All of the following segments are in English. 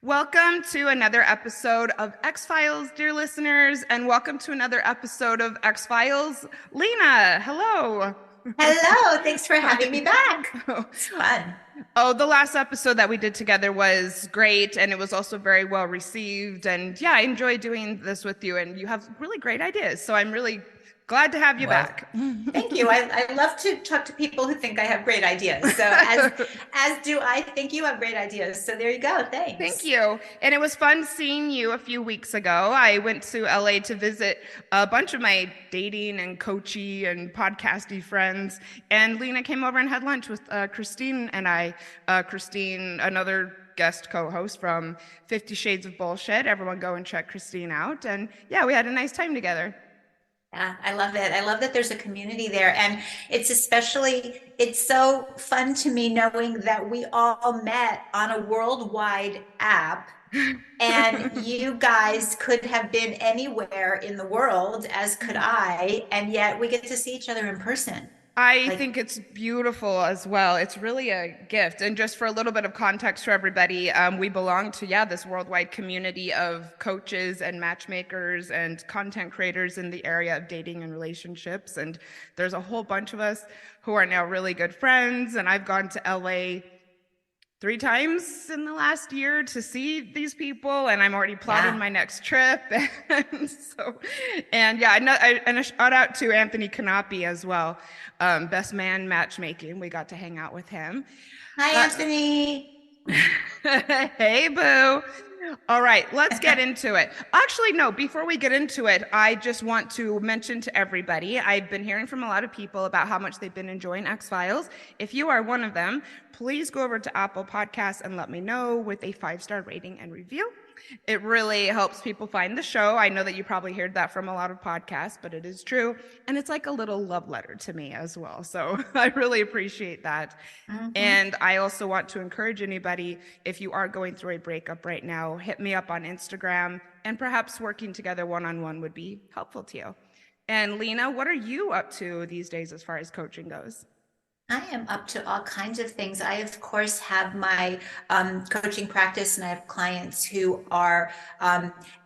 Welcome to another episode of X-Files, dear listeners, and welcome to another episode of X-Files. Lena, hello. Hello, thanks for having me Hi. back. It's fun. Oh, the last episode that we did together was great, and it was also very well received. And yeah, I enjoy doing this with you, and you have really great ideas. So I'm really glad to have you Well, back. thank you. I love to talk to people who think I have great ideas. So as do I think you have great ideas. So there you go. Thank Thanks. you. And it was fun seeing you a few weeks ago. I went to LA to visit a bunch of my dating and coachy and podcasty friends. And Lena came over and had lunch with Christine and I. Christine, another guest co-host from 50 Shades of Bullshit. Everyone go and check Christine out. And yeah, we had a nice time together. Yeah, I love it. I love that there's a community there. And it's so fun to me knowing that we all met on a worldwide app. And you guys could have been anywhere in the world, as could I, and yet we get to see each other in person. I Like, think it's beautiful as well. It's really a gift. And just for a little bit of context for everybody, we belong to, yeah, this worldwide community of coaches and matchmakers and content creators in the area of dating and relationships. And there's a whole bunch of us who are now really good friends. And I've gone to LA 3 times in the last year to see these people, and I'm already plotting yeah. my next trip. And yeah, and a shout out to Anthony Canapi as well, best man matchmaking. We got to hang out with him. Hi, Uh, Anthony. hey, boo. All right, let's get into it. Actually, no, before we get into it, I just want to mention to everybody, I've been hearing from a lot of people about how much they've been enjoying X-Files. If you are one of them, please go over to Apple Podcasts and let me know with a 5-star rating and review. It really helps people find the show. I know that you probably heard that from a lot of podcasts, but it is true. And it's like a little love letter to me as well. So I really appreciate that. Mhm. And I also want to encourage anybody, if you are going through a breakup right now, hit me up on Instagram, and perhaps working together one-on-one would be helpful to you. And Lena, what are you up to these days as far as coaching goes? I am up to all kinds of things. I, of course, have my coaching practice, and I have clients who are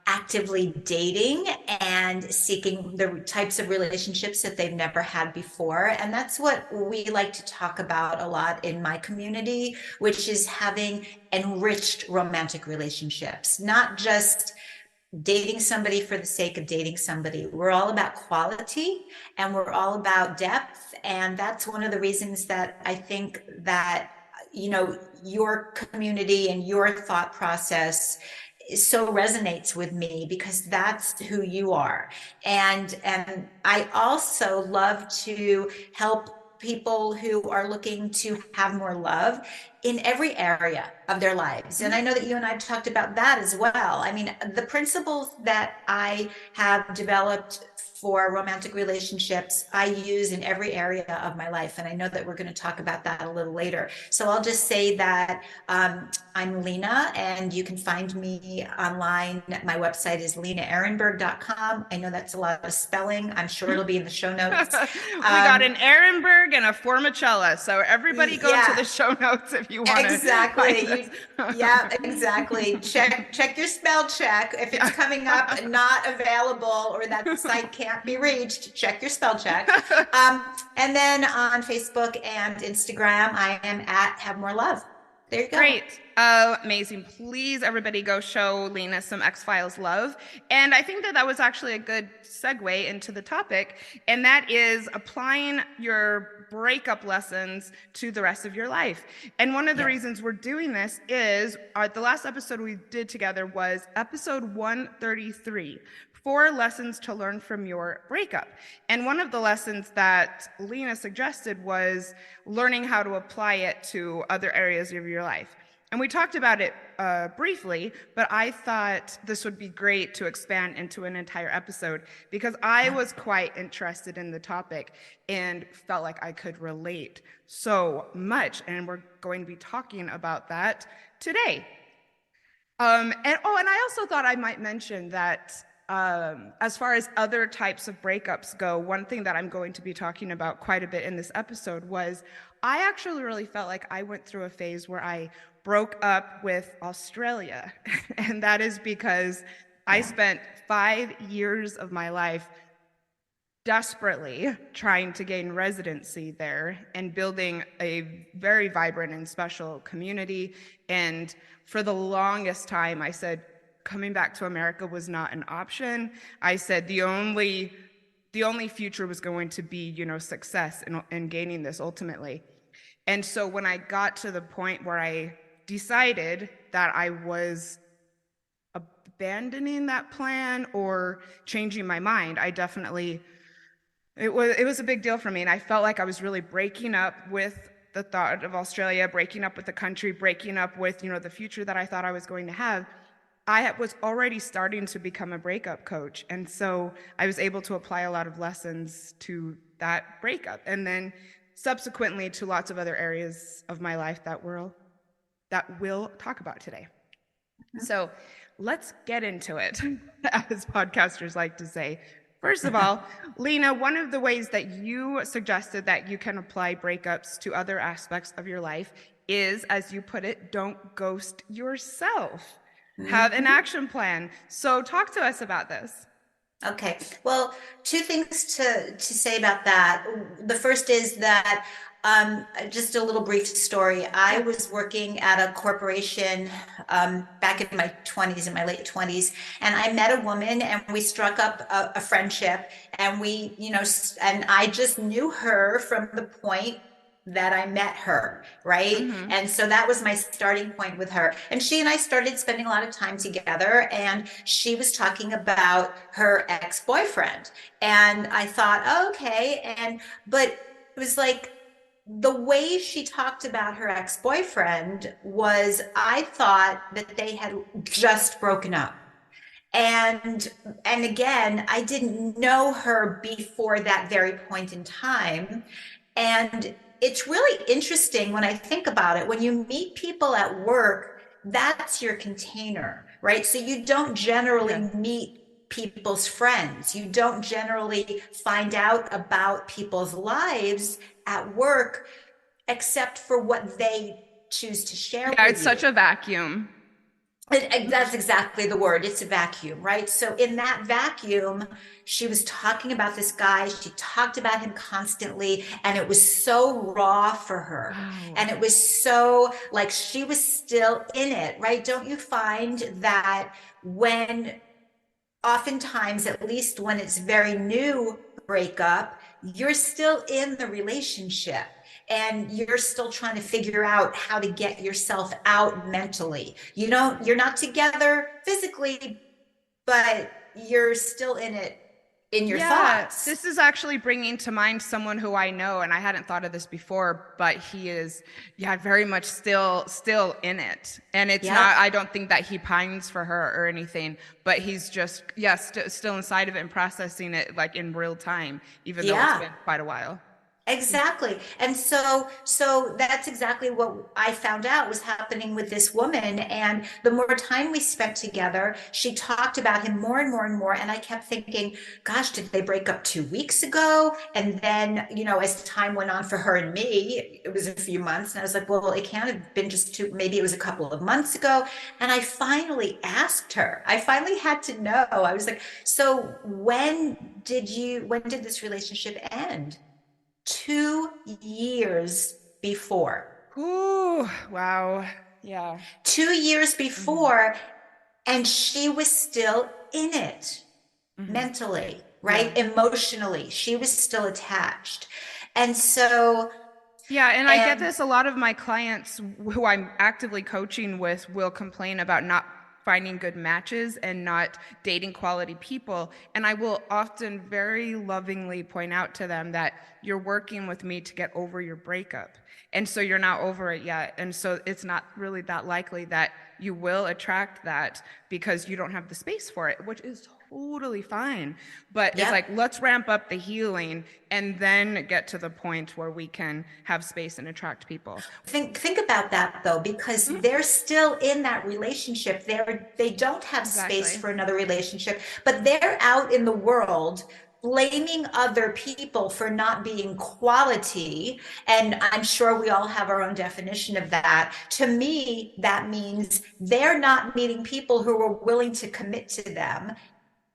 actively dating and seeking the types of relationships that they've never had before. And that's what we like to talk about a lot in my community, which is having enriched romantic relationships, not just dating somebody for the sake of dating somebody. We're all about quality and we're all about depth. And that's one of the reasons that I think that, your community and your thought process so resonates with me because that's who you are. And I also love to help people who are looking to have more love in every area of their lives. And I know that you and I talked about that as well. I mean, the principles that I have developed for romantic relationships, I use in every area of my life. And I know that we're going to talk about that a little later. So I'll just say that I'm Lena, and you can find me online. My website is lenaehrenberg.com. I know that's a lot of spelling. I'm sure it'll be in the show notes. We got Um, an Ehrenberg and a Formicella, so everybody go to the yeah, show notes if you want to find exactly. this. Yeah, exactly. Check your spell check. If it's coming up not available or that the site can't be reached, check your spell check. And then on Facebook and Instagram, I am at Have More Love. There you go. Great. Amazing. Please, everybody, go show Lena some X-Files love. And I think that that was actually a good segue into the topic, and that is applying your breakup lessons to the rest of your life. And one of the Yes. reasons we're doing this is the last episode we did together was episode 133. 4 lessons to learn from your breakup. And one of the lessons that Lena suggested was learning how to apply it to other areas of your life. And we talked about it briefly, but I thought this would be great to expand into an entire episode because I was quite interested in the topic and felt like I could relate so much. And we're going to be talking about that today. And I also thought I might mention that as far as other types of breakups go, one thing that I'm going to be talking about quite a bit in this episode was I actually really felt like I went through a phase where I broke up with Australia. And that is because I Yeah. spent 5 years of my life desperately trying to gain residency there and building a very vibrant and special community. And for the longest time, I said coming back to America was not an option. I said the only future was going to be, success and gaining this ultimately. And so when I got to the point where I decided that I was abandoning that plan or changing my mind, I definitely it was a big deal for me, and I felt like I was really breaking up with the thought of Australia, breaking up with the country, breaking up with the future that I thought I was going to have. I was already starting to become a breakup coach, and so I was able to apply a lot of lessons to that breakup, and then subsequently to lots of other areas of my life that we'll talk about today. So let's get into it, as podcasters like to say. First of all, Lena, one of the ways that you suggested that you can apply breakups to other aspects of your life is, as you put it, don't ghost yourself. Have an Mhm. action plan. So talk to us about this. Okay. Well, two things to say about that. The first is that just a little brief story. I Yeah. was working at a corporation back in my 20s, in my late 20s, and I met a woman and we struck up a friendship and and I just knew her from the point that I met her, right? Mm-hmm. And so that was my starting point with her. And she and I started spending a lot of time together. And she was talking about her ex-boyfriend. And I thought, oh, okay. But it was like the way she talked about her ex-boyfriend was, I thought that they had just broken up. And and again, I didn't know her before that very point in time. And it's really interesting when I think about it. When you meet people at work, that's your container, right? So you don't Yeah. generally meet people's friends. You don't generally find out about people's lives at work except for what they choose to share Yeah, it's with such you. a vacuum. That's exactly the word. It's a vacuum, right? So in that vacuum, she was talking about this guy. She talked about him constantly, and it was so raw for her. Wow. And it was so like she was still in it, right? Don't you find that when oftentimes, at least when it's very new breakup, you're still in the relationship and you're still trying to figure out how to get yourself out mentally. You're not together physically, but you're still in it in your Yeah, thoughts. this is actually bringing to mind someone who I know, and I hadn't thought of this before, but he is, yeah, very much still in it. And it's not, Yep. I don't think that he pines for her or anything, but he's just, yeah, still inside of it and processing it like in real time, even though it's Yeah. been quite a while. Exactly. And so that's exactly what I found out was happening with this woman. And the more time we spent together, she talked about him more and more and more. And I kept thinking, gosh, did they break up 2 weeks ago? And then, as time went on for her and me, it was a few months. And I was like, well, it can't have been just two, maybe it was a couple of months ago. And I finally asked her, I finally had to know. I was like, so when did this relationship end? 2 years before. Ooh, wow. Yeah. 2 years Hmm. before, and she was still in it Hmm. mentally, Yeah. right? Emotionally, she was still attached. And so, Yeah, and I get and this. A lot of my clients who I'm actively coaching with will complain about not finding good matches and not dating quality people. And I will often very lovingly point out to them that you're working with me to get over your breakup. And so you're not over it yet. And so it's not really that likely that you will attract that because you don't have the space for it, which is totally fine. But it's like, yep. let's ramp up the healing and then get to the point where we can have space and attract people. Think about that though, because Mhm. they're still in that relationship. They don't have space Exactly. for another relationship, but they're out in the world blaming other people for not being quality, and I'm sure we all have our own definition of that. To me, that means they're not meeting people who are willing to commit to them,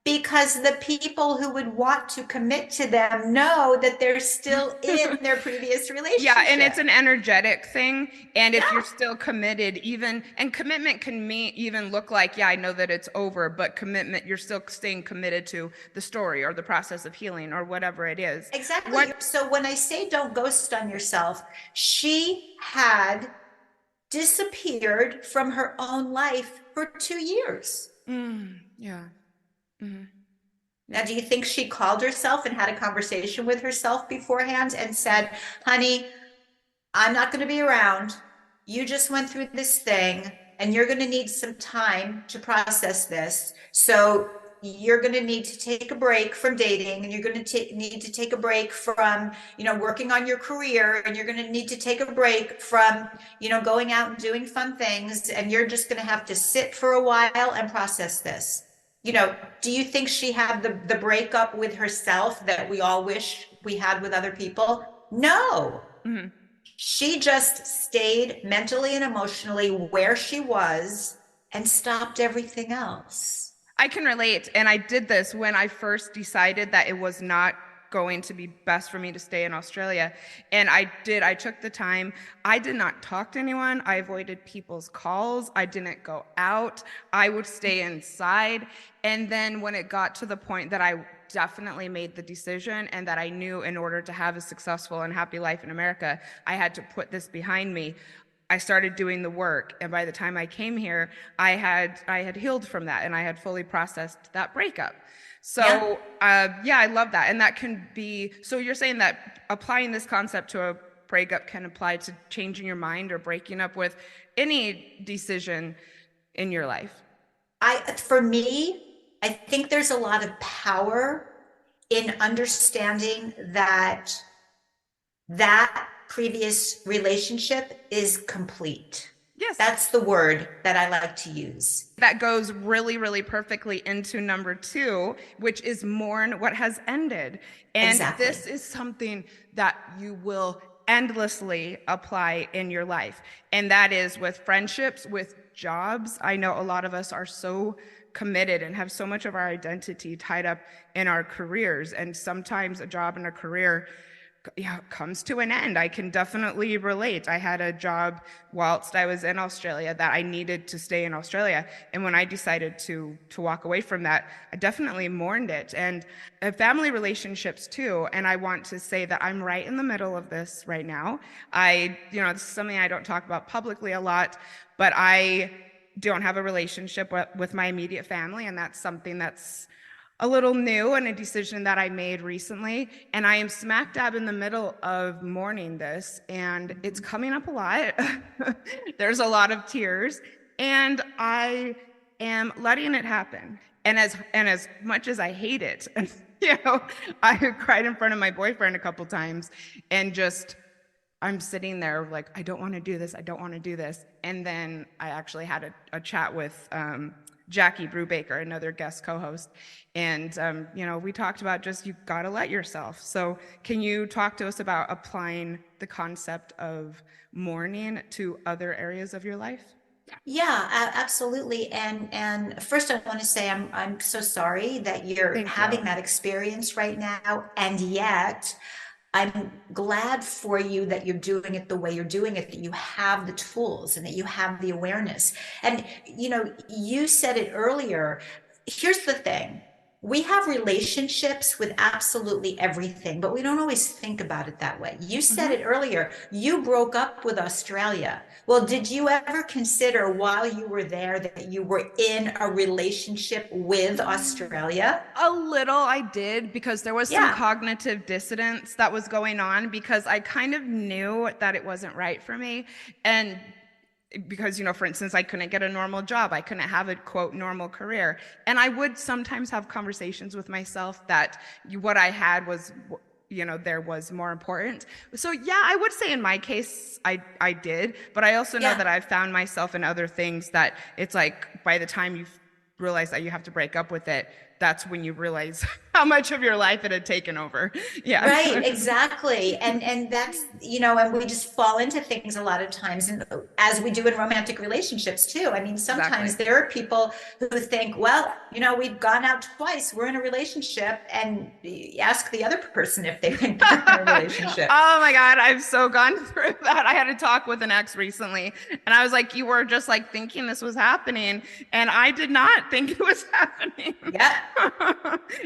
because the people who would want to commit to them know that they're still in their previous Yeah, and it's relationship. an energetic thing. And if you're Yeah, still committed, even, and commitment can mean even look like, yeah, I know that it's over, but commitment, you're still staying committed to the story or the process of healing or whatever it is. What? exactly. So when I say don't ghost on yourself, she had disappeared from her own life for 2 years. Yeah. Hmm. Now, Yeah. do you think she called herself and had a conversation with herself beforehand and said, honey, I'm not going to be around. You just went through this thing and you're going to need some time to process this. So you're going to need to take a break from dating, and you're going to need to take a break from, working on your career, and you're going to need to take a break from, going out and doing fun things. And you're just going to have to sit for a while and process this. Do you think she had the breakup with herself that we all wish we had with other people? No. Hmm. She just stayed mentally and emotionally where she was and stopped everything else. I can relate. And I did this when I first decided that it was not going to be best for me to stay in Australia. And I took the time. I did not talk to anyone. I avoided people's calls. I didn't go out. I would stay inside. And then when it got to the point that I definitely made the decision and that I knew in order to have a successful and happy life in America, I had to put this behind me. I started doing the work, and by the time I came here, I had healed from that, and I had fully processed that breakup. Yeah. So yeah, I love that, and that can be. So you're saying that applying this concept to a breakup can apply to changing your mind or breaking up with any decision in your life. For me, I think there's a lot of power in understanding that that previous relationship is complete. Yes. That's the word that I like to use. That goes really, really perfectly into number two, which is mourn what has ended. And Exactly. this is something that you will endlessly apply in your life. And that is with friendships, with jobs. I know a lot of us are so committed and have so much of our identity tied up in our careers. And sometimes a job and a career, yeah, comes to an end. I can definitely relate. I had a job whilst I was in Australia that I needed to stay in Australia, and when I decided to walk away from that, I definitely mourned it. And family relationships too. And I want to say that I'm right in the middle of this right now. This is something I don't talk about publicly a lot, but I don't have a relationship with my immediate family, and that's something that's a little new and a decision that I made recently. And I am smack dab in the middle of mourning this, and it's coming up a lot. There's a lot of tears, and I am letting it happen. And as much as I hate it, you know, I cried in front of my boyfriend a couple times, and just I'm sitting there like, I don't want to do this. I don't want to do this. And then I actually had a chat with Jackie Brubaker, another guest co-host. And, we talked about just, you got to let yourself. So can you talk to us about applying the concept of mourning to other areas of your life? Yeah, absolutely. And first I want to say I'm so sorry that you're Thank having you. that experience right now. And yet I'm glad for you that you're doing it the way you're doing it, that you have the tools and that you have the awareness. And you said it earlier. Here's the thing. We have relationships with absolutely everything, but we don't always think about it that way. You said Mhm. it earlier. You broke up with Australia. Well, did you ever consider while you were there that you were in a relationship with Australia? A little I did, because there was some Yeah. cognitive dissonance that was going on, because I kind of knew that it wasn't right for me. And because, for instance, I couldn't get a normal job, I couldn't have a quote normal career. And I would sometimes have conversations with myself that what I had was, there was more important. So yeah, I would say in my case, I did, but I also know Yeah. that I've found myself in other things that it's like by the time you realize that you have to break up with it, that's when you realize how much of your life it had taken over. Yeah. Right, exactly. And that's, and we just fall into things a lot of times, and as we do in romantic relationships too. I mean, Exactly. sometimes there are people who think, well, we've gone out twice, we're in a relationship, and you ask the other person if they think they're in a relationship. Oh my God, I've so gone through that. I had a talk with an ex recently, and I was like, you were just like thinking this was happening, and I did not think it was happening. Yep,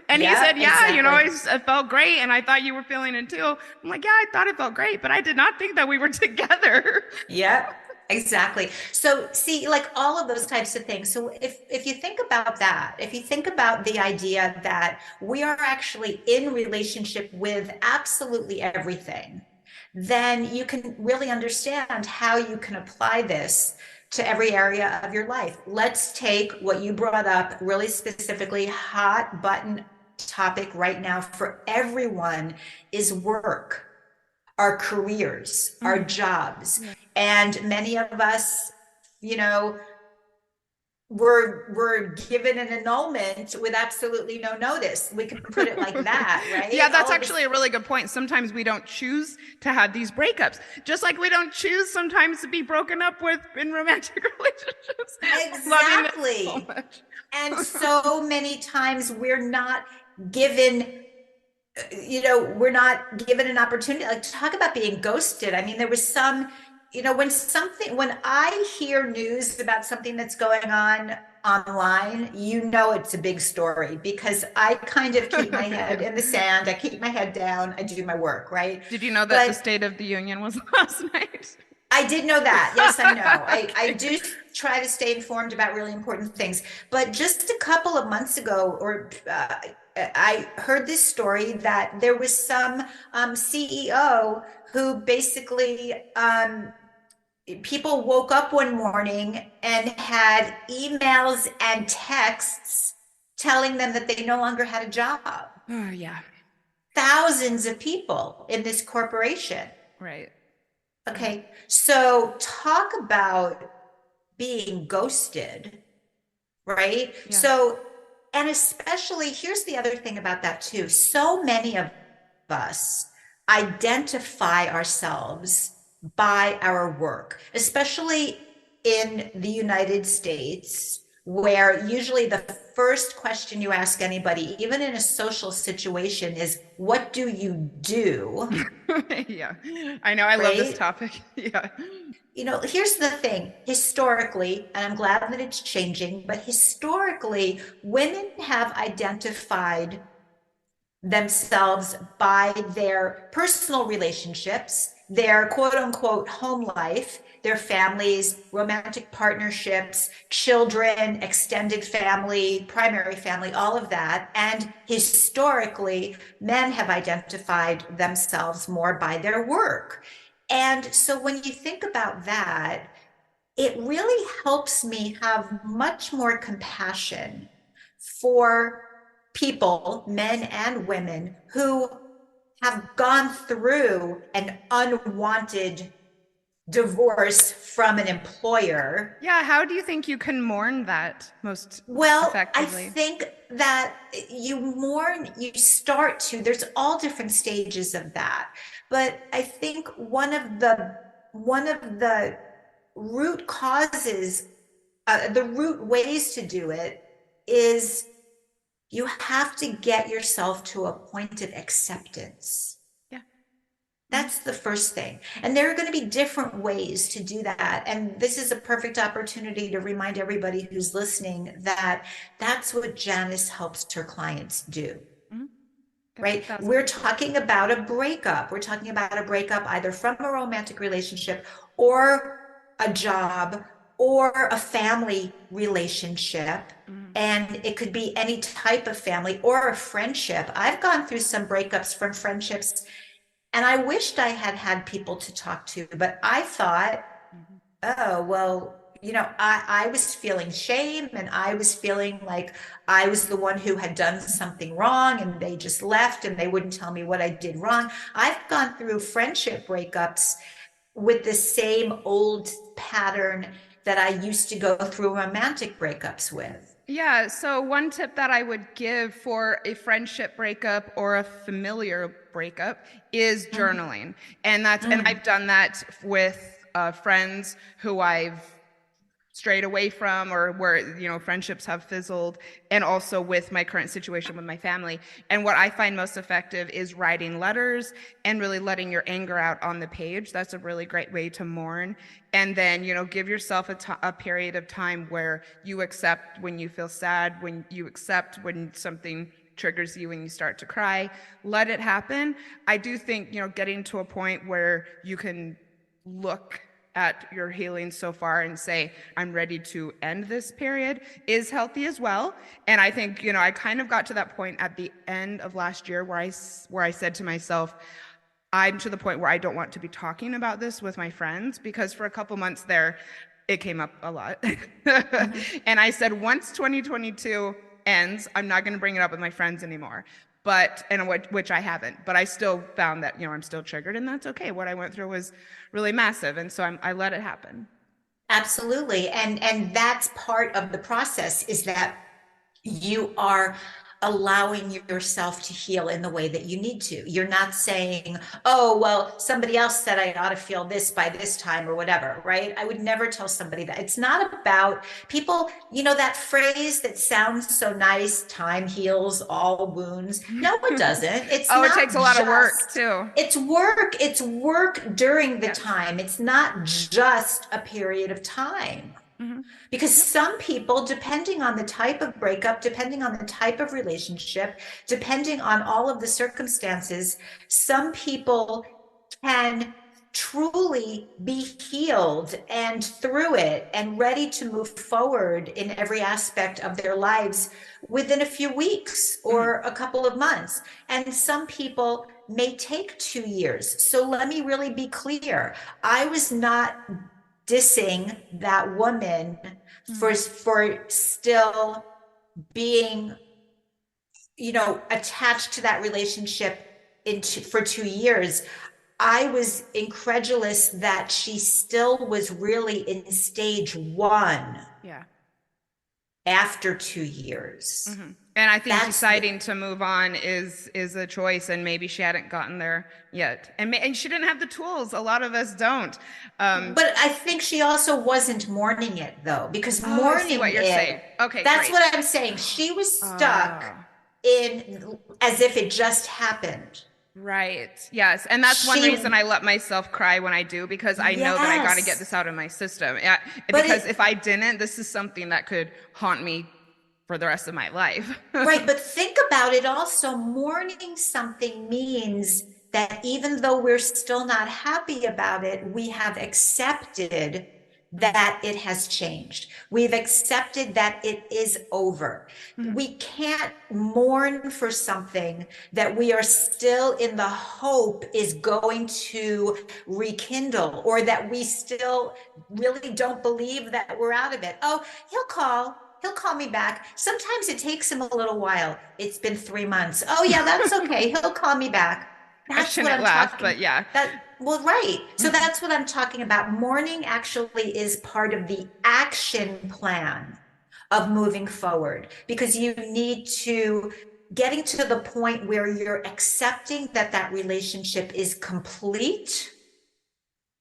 And he said, yep, yeah, exactly. I felt great, and I thought you were feeling it too. I'm like, yeah, I thought it felt great, but I did not think that we were together. Yep, exactly. So see, like all of those types of things. So if you think about that, if you think about the idea that we are actually in relationship with absolutely everything, then you can really understand how you can apply this to every area of your life. Let's take what you brought up, really specifically hot button topic right now for everyone is work, our careers, our Mm, jobs. yeah. And many of us, you know, were given an annulment with absolutely no notice. We can put it like that, Yeah, right? that's All of us. actually a really good point. Sometimes we don't choose to have these breakups, just like we don't choose sometimes to be broken up with in romantic relationships. I'm loving this so Exactly. much. And so many times given we're not given an opportunity. Like, talk about being ghosted. I mean, there was some, when I hear news about something that's going on online, it's a big story, because I kind of keep my head Yeah. in the sand. I keep my head down. I do my work, right? Did you know that the But State of the Union was last night? I did know that. Yes, I know. I Okay. do try to stay informed about really important things. But just a couple of months ago, I heard this story that there was some CEO who basically, people woke up one morning and had emails and texts telling them that they no longer had a job. Oh, yeah. Thousands of people in this corporation. Right. Right. Okay, so talk about being ghosted, right? Yeah. So, and especially, here's the other thing about that too. So many of us identify ourselves by our work, especially in the United States, where usually the first question you ask anybody, even in a social situation, is, what do you do? Yeah. I know. I love this Right? topic. Yeah. Here's the thing. Historically, and I'm glad that it's changing, but historically, women have identified themselves by their personal relationships, their quote unquote home life, their families, romantic partnerships, children, extended family, primary family, all of that. And historically, men have identified themselves more by their work. And so when you think about that, it really helps me have much more compassion for people, men and women, who have gone through an unwanted divorce from an employer. Yeah. How do you think you can mourn that most Well, I effectively? think that there's all different stages of that. But I think one of the root causes, the root ways to do it is you have to get yourself to a point of acceptance. Yeah. Mhm. That's the first thing. And there are going to be different ways to do that. And this is a perfect opportunity to remind everybody who's listening that that's what Janice helps her clients do. Mhm. Right? We're 1000%. talking about a breakup. We're talking about a breakup either from a romantic relationship or a job or a family relationship. Mhm. And it could be any type of family or a friendship. I've gone through some breakups from friendships, and I wished I had had people to talk to, but I thought, Mhm. oh, well, I was feeling shame, and I was feeling like I was the one who had done something wrong, and they just left and they wouldn't tell me what I did wrong. I've gone through friendship breakups with the same old pattern that I used to go through romantic breakups with. Yeah, so one tip that I would give for a friendship breakup or a familiar breakup is Mm, journaling. And mm, I've done that with friends who I've strayed away from, or where friendships have fizzled, and also with my current situation with my family. And what I find most effective is writing letters and really letting your anger out on the page. That's a really great way to mourn. And then give yourself a period of time where you accept when you feel sad, when you accept when something triggers you and you start to cry. Let it happen. I do think getting to a point where you can look at your healing so far and say, I'm ready to end this period, is healthy as well. And I think, I kind of got to that point at the end of last year where I said to myself, I'm to the point where I don't want to be talking about this with my friends, because for a couple months there, it came up a lot. mhm. And I said, once 2022 ends, I'm not going to bring it up with my friends anymore. Which I haven't, but I still found that, I'm still triggered, and that's okay. What I went through was really massive. And so I let it happen. Absolutely. And that's part of the process, is that you are allowing yourself to heal in the way that you need to. You're not saying, oh, well, somebody else said I ought to feel this by this time or whatever, right? I would never tell somebody that. It's not about people, that phrase that sounds so nice, time heals all wounds. No, it doesn't. It's Oh, it takes not a lot of work just, too. it's work. It's work during the Yes. time. It's not just a period of time. Hmm. Because Yep. some people, depending on the type of breakup, depending on the type of relationship, depending on all of the circumstances, some people can truly be healed and through it and ready to move forward in every aspect of their lives within a few weeks Hmm. or a couple of months. And some people may take 2 years. So let me really be clear. I was not dissing that woman Hmm. for still being, attached to that relationship for 2 years. I was incredulous that she still was really in stage one Yeah. after 2 years. Hmm. And I think That's the, deciding to move on is a choice, and maybe she hadn't gotten there yet, and she didn't have the tools. A lot of us don't. Um, but I think she also wasn't mourning it though, because oh, I see what mourning you're saying. it, Okay, that's great. what I'm saying. She was stuck Uh, in as if it just happened. right. Yes. And that's one She, reason I let myself cry when I do, because I know that I got to get yes, this out of my system. Yeah, but because if it, I didn't, this is something that could haunt me for the rest of my life. right, but think about it also. Mourning something means that even though we're still not happy about it, we have accepted Mhm. that it has changed. We've accepted that it is over. Mhm. We can't mourn for something that we are still in the hope is going to rekindle, or that we still really don't believe that we're out of it. Oh, he'll call me back. Sometimes it takes him a little while. It's been 3 months. Oh yeah, that's okay. He'll call me back. I That's what shouldn't I'm laugh, talking. but yeah. Well, right. So Mhm. that's what I'm talking about. Mourning actually is part of the action plan of moving forward, because you need to getting to the point where you're accepting that that relationship is complete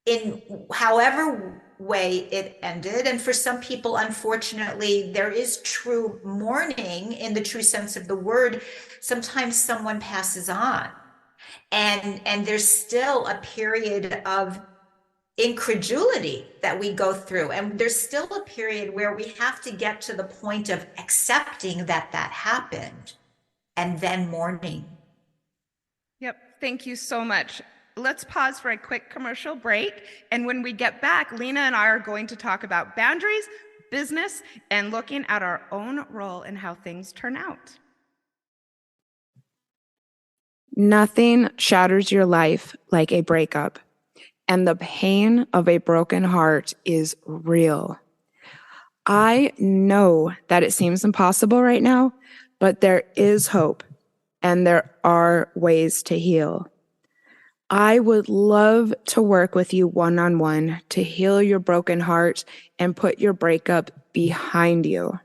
in however way it ended. And for some people, unfortunately, there is true mourning in the true sense of the word. Sometimes someone passes on, and there's still a period of incredulity that we go through, and there's still a period where we have to get to the point of accepting that that happened and then mourning. Yep. Thank you so much. Let's pause for a quick commercial break. And when we get back, Lena and I are going to talk about boundaries, business, and looking at our own role and how things turn out. Nothing shatters your life like a breakup, and the pain of a broken heart is real. I know that it seems impossible right now, but there is hope, and there are ways to heal. I would love to work with you one-on-one to heal your broken heart and put your breakup behind you.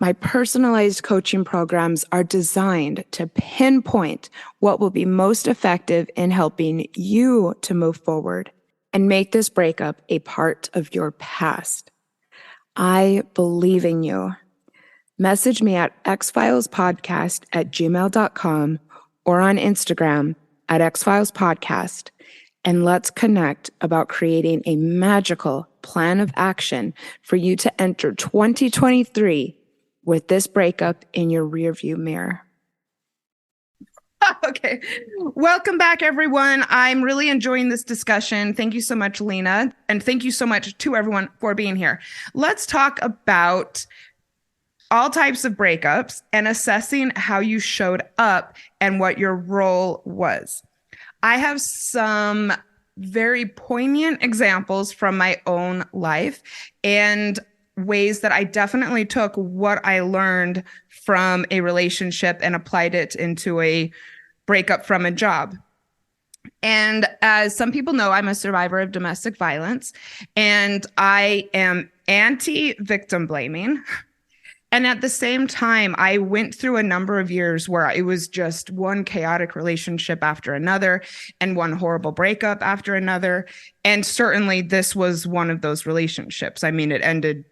My personalized coaching programs are designed to pinpoint what will be most effective in helping you to move forward and make this breakup a part of your past. I believe in you. Message me at xfilespodcast@gmail.com or on Instagram at xfilespodcast, and let's connect about creating a magical plan of action for you to enter 2023 with this breakup in your rearview mirror. Okay. Welcome back, everyone. I'm really enjoying this discussion. Thank you so much, Lena. And thank you so much to everyone for being here. Let's talk about all types of breakups and assessing how you showed up and what your role was. I have some very poignant examples from my own life and ways that I definitely took what I learned from a relationship and applied it into a breakup from a job. And as some people know, I'm a survivor of domestic violence, and I am anti-victim blaming. And at the same time, I went through a number of years where it was just one chaotic relationship after another and one horrible breakup after another. And certainly this was one of those relationships. I mean, it ended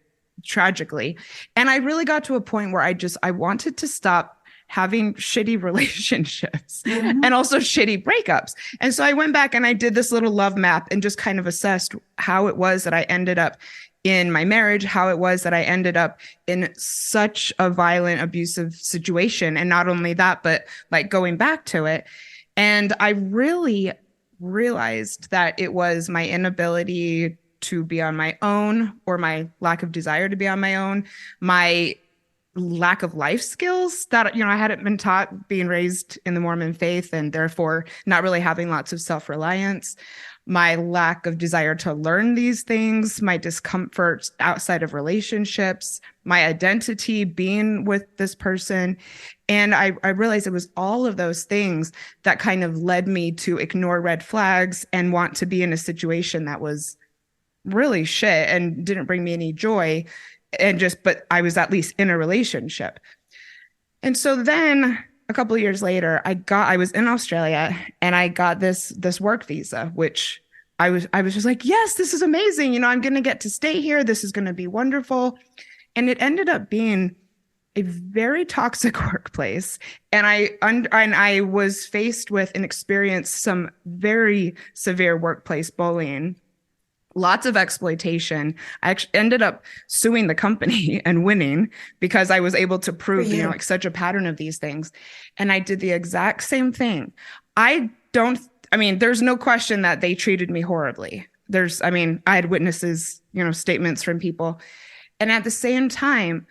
tragically. And I really got to a point where I wanted to stop having shitty relationships and also shitty breakups. And so I went back and I did this little love map and just kind of assessed how it was that I ended up in my marriage, how it was that I ended up in such a violent, abusive situation. And not only that, but like going back to it. And I really realized that it was my inability to be on my own, or my lack of desire to be on my own, my lack of life skills that, I hadn't been taught, being raised in the Mormon faith and therefore not really having lots of self-reliance, my lack of desire to learn these things, my discomfort outside of relationships, my identity being with this person. And I realized it was all of those things that kind of led me to ignore red flags and want to be in a situation that was really shit and didn't bring me any joy. But I was at least in a relationship. And so then a couple of years later, I was in Australia and I got this work visa, which I was just like, yes, this is amazing. I'm going to get to stay here. This is going to be wonderful. And it ended up being a very toxic workplace. And I was faced with and experienced some very severe workplace bullying, lots of exploitation. I actually ended up suing the company and winning because I was able to prove, like such a pattern of these things. And I did the exact same thing. There's no question that they treated me horribly. I had witnesses, statements from people. And at the same time,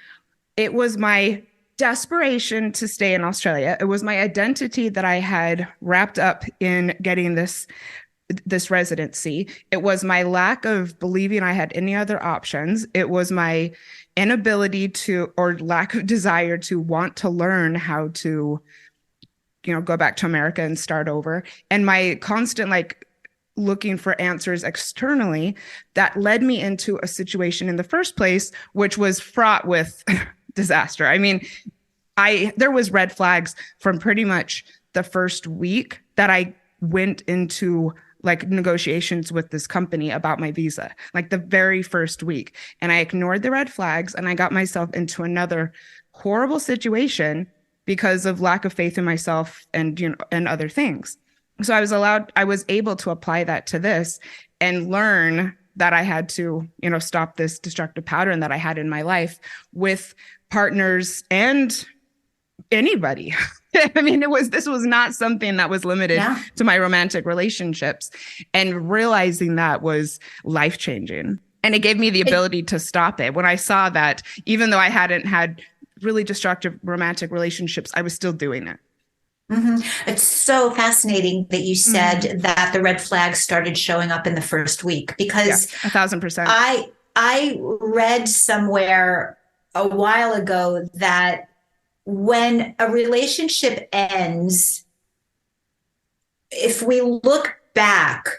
it was my desperation to stay in Australia. It was my identity that I had wrapped up in getting this residency. It was my lack of believing I had any other options. It was my inability or lack of desire to want to learn how to, go back to America and start over. And my constant, looking for answers externally that led me into a situation in the first place, which was fraught with disaster. There was red flags from pretty much the first week that I went into negotiations with this company about my visa, the very first week. And I ignored the red flags and I got myself into another horrible situation because of lack of faith in myself and, and other things. So I was able to apply that to this and learn that I had to, stop this destructive pattern that I had in my life with partners and anybody. This was not something that was limited to my romantic relationships, and realizing that was life-changing. And it gave me the ability to stop it. When I saw that, even though I hadn't had really destructive romantic relationships, I was still doing it. It's so fascinating that you said that the red flags started showing up in the first week, because 1,000%. I read somewhere a while ago that when a relationship ends, if we look back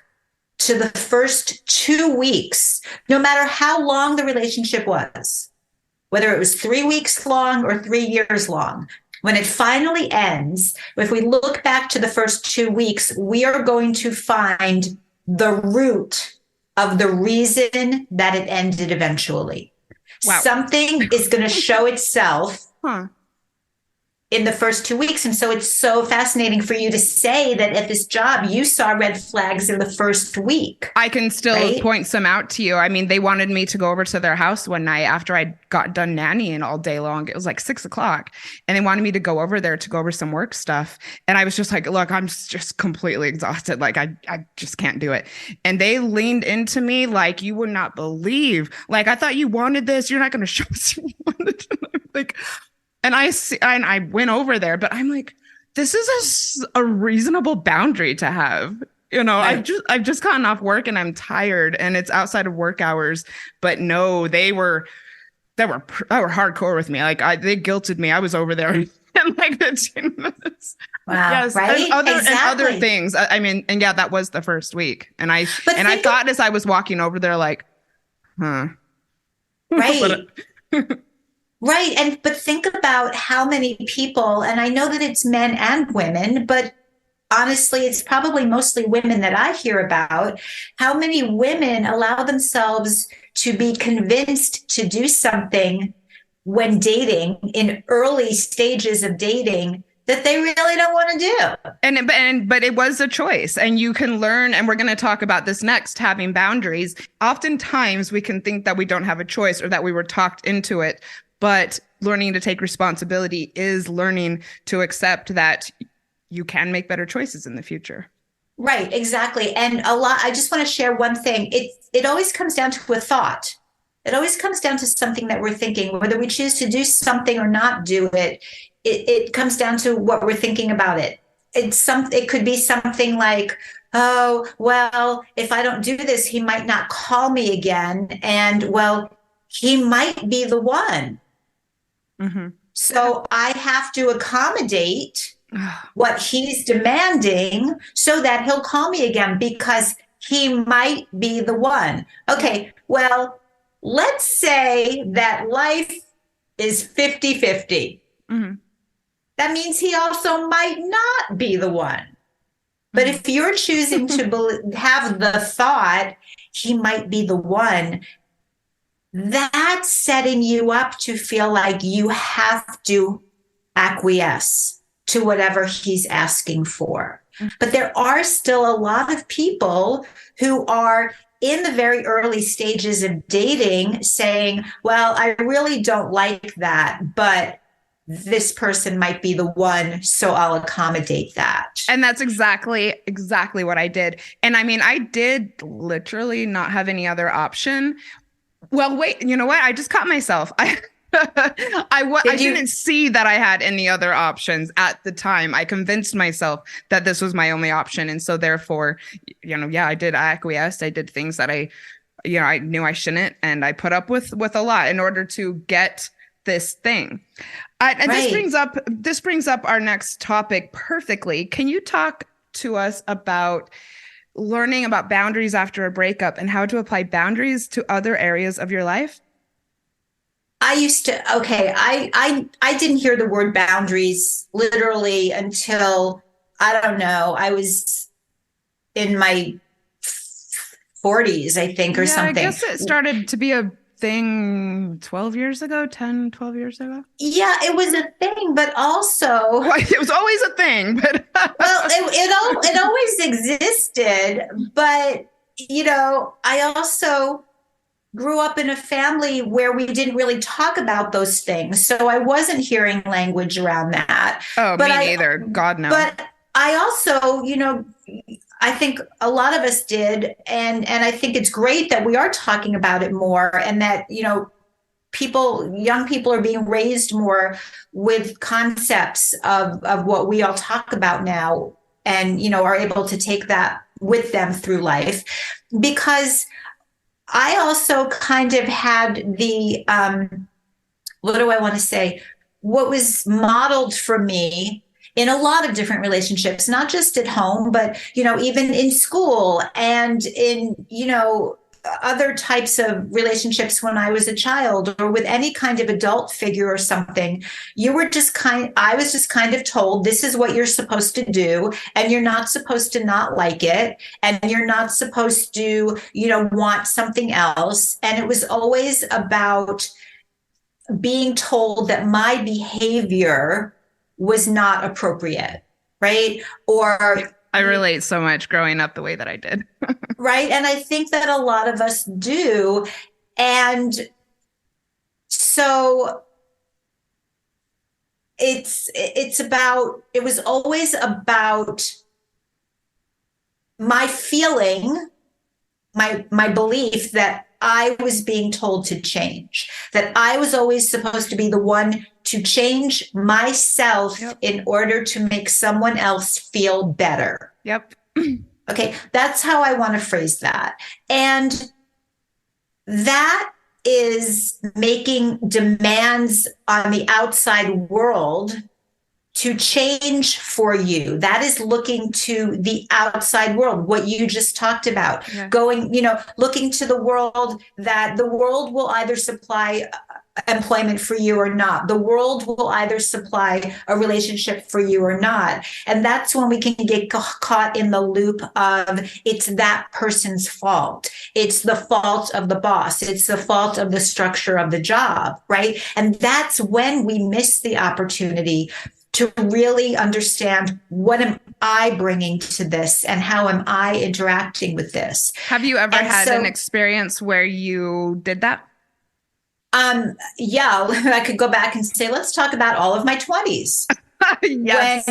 to the first 2 weeks, no matter how long the relationship was, whether it was 3 weeks long or 3 years long, when it finally ends, if we look back to the first 2 weeks, we are going to find the root of the reason that it ended eventually. Wow. Something is going to show itself Huh. in the first 2 weeks. And so it's so fascinating for you to say that at this job, you saw red flags in the first week. I can still right? point some out to you. I mean, they wanted me to go over to their house one night after I got done nannying all day long. It was like 6 o'clock. And they wanted me to go over there to go over some work stuff. And I was just like, look, I'm just completely exhausted. Like, I just can't do it. And they leaned into me like, you would not believe. Like, I thought you wanted this. You're not going to show us you wanted it. Like, and I went over there, but I'm like, this is a reasonable boundary to have. Right. I've just gotten off work and I'm tired and it's outside of work hours. But no, they were hardcore with me. Like they guilted me. I was over there in like 15 minutes. Wow. Yes, right. And other things. I mean, and yeah, that was the first week. And I thought as I was walking over there, like, huh. Right. Right. But think about how many people, and I know that it's men and women, but honestly, it's probably mostly women that I hear about, how many women allow themselves to be convinced to do something when dating, in early stages of dating, that they really don't want to do. But it was a choice, and you can learn, and we're going to talk about this next, having boundaries. Oftentimes we can think that we don't have a choice or that we were talked into it, but learning to take responsibility is learning to accept that you can make better choices in the future. Right, exactly. And I just want to share one thing. It always comes down to a thought. It always comes down to something that we're thinking, whether we choose to do something or not do it. It comes down to what we're thinking about it. It could be something like, oh, well, if I don't do this, he might not call me again. And well, he might be the one. Mm-hmm. So I have to accommodate what he's demanding so that he'll call me again because he might be the one. Okay, well, let's say that life is 50-50. Mm-hmm. That means he also might not be the one. But if you're choosing to have the thought, he might be the one, that's setting you up to feel like you have to acquiesce to whatever he's asking for. But there are still a lot of people who are in the very early stages of dating saying, well, I really don't like that, but this person might be the one, so I'll accommodate that. And that's exactly what I did. And I mean, I did literally not have any other option. Well, wait, you know what? I just caught myself. I didn't see that I had any other options at the time. I convinced myself that this was my only option. And so therefore, I did acquiesce. I did things that I knew I shouldn't. And I put up with a lot in order to get this thing. And right. This brings up our next topic perfectly. Can you talk to us about learning about boundaries after a breakup and how to apply boundaries to other areas of your life? I didn't hear the word boundaries literally until, I don't know, I was in my 40s, I think, or something. I guess it started to be a thing 12 years ago. Yeah, it was a thing, but also... Well, it was always a thing, but... Well, it always existed, but, I also grew up in a family where we didn't really talk about those things. So I wasn't hearing language around that. Oh, but me neither. God, no. But I also, I think a lot of us did. And I think it's great that we are talking about it more and that, young people are being raised more with concepts of what we all talk about now and, are able to take that with them through life. Because I also kind of had the, what do I want to say? What was modeled for me in a lot of different relationships, not just at home, but, even in school and in, other types of relationships when I was a child, or with any kind of adult figure or something. I was just kind of told, this is what you're supposed to do, and you're not supposed to not like it, and you're not supposed to, want something else. And it was always about being told that my behavior was not appropriate, right? Or I relate so much growing up the way that I did. right. And I think that a lot of us do. And so it was always about my feeling, my belief that I was being told to change, that I was always supposed to be the one to change myself in order to make someone else feel better. Yep. Okay, that's how I want to phrase that. And that is making demands on the outside world to change for you. That is looking to the outside world, what you just talked about. Yeah. Going, looking to the world, that the world will either supply employment for you or not. The world will either supply a relationship for you or not. And that's when we can get caught in the loop of, it's that person's fault. It's the fault of the boss. It's the fault of the structure of the job, right? And that's when we miss the opportunity to really understand, what am I bringing to this, and how am I interacting with this? Have you ever had an experience where you did that? Yeah, I could go back and say, let's talk about all of my 20s. Yes.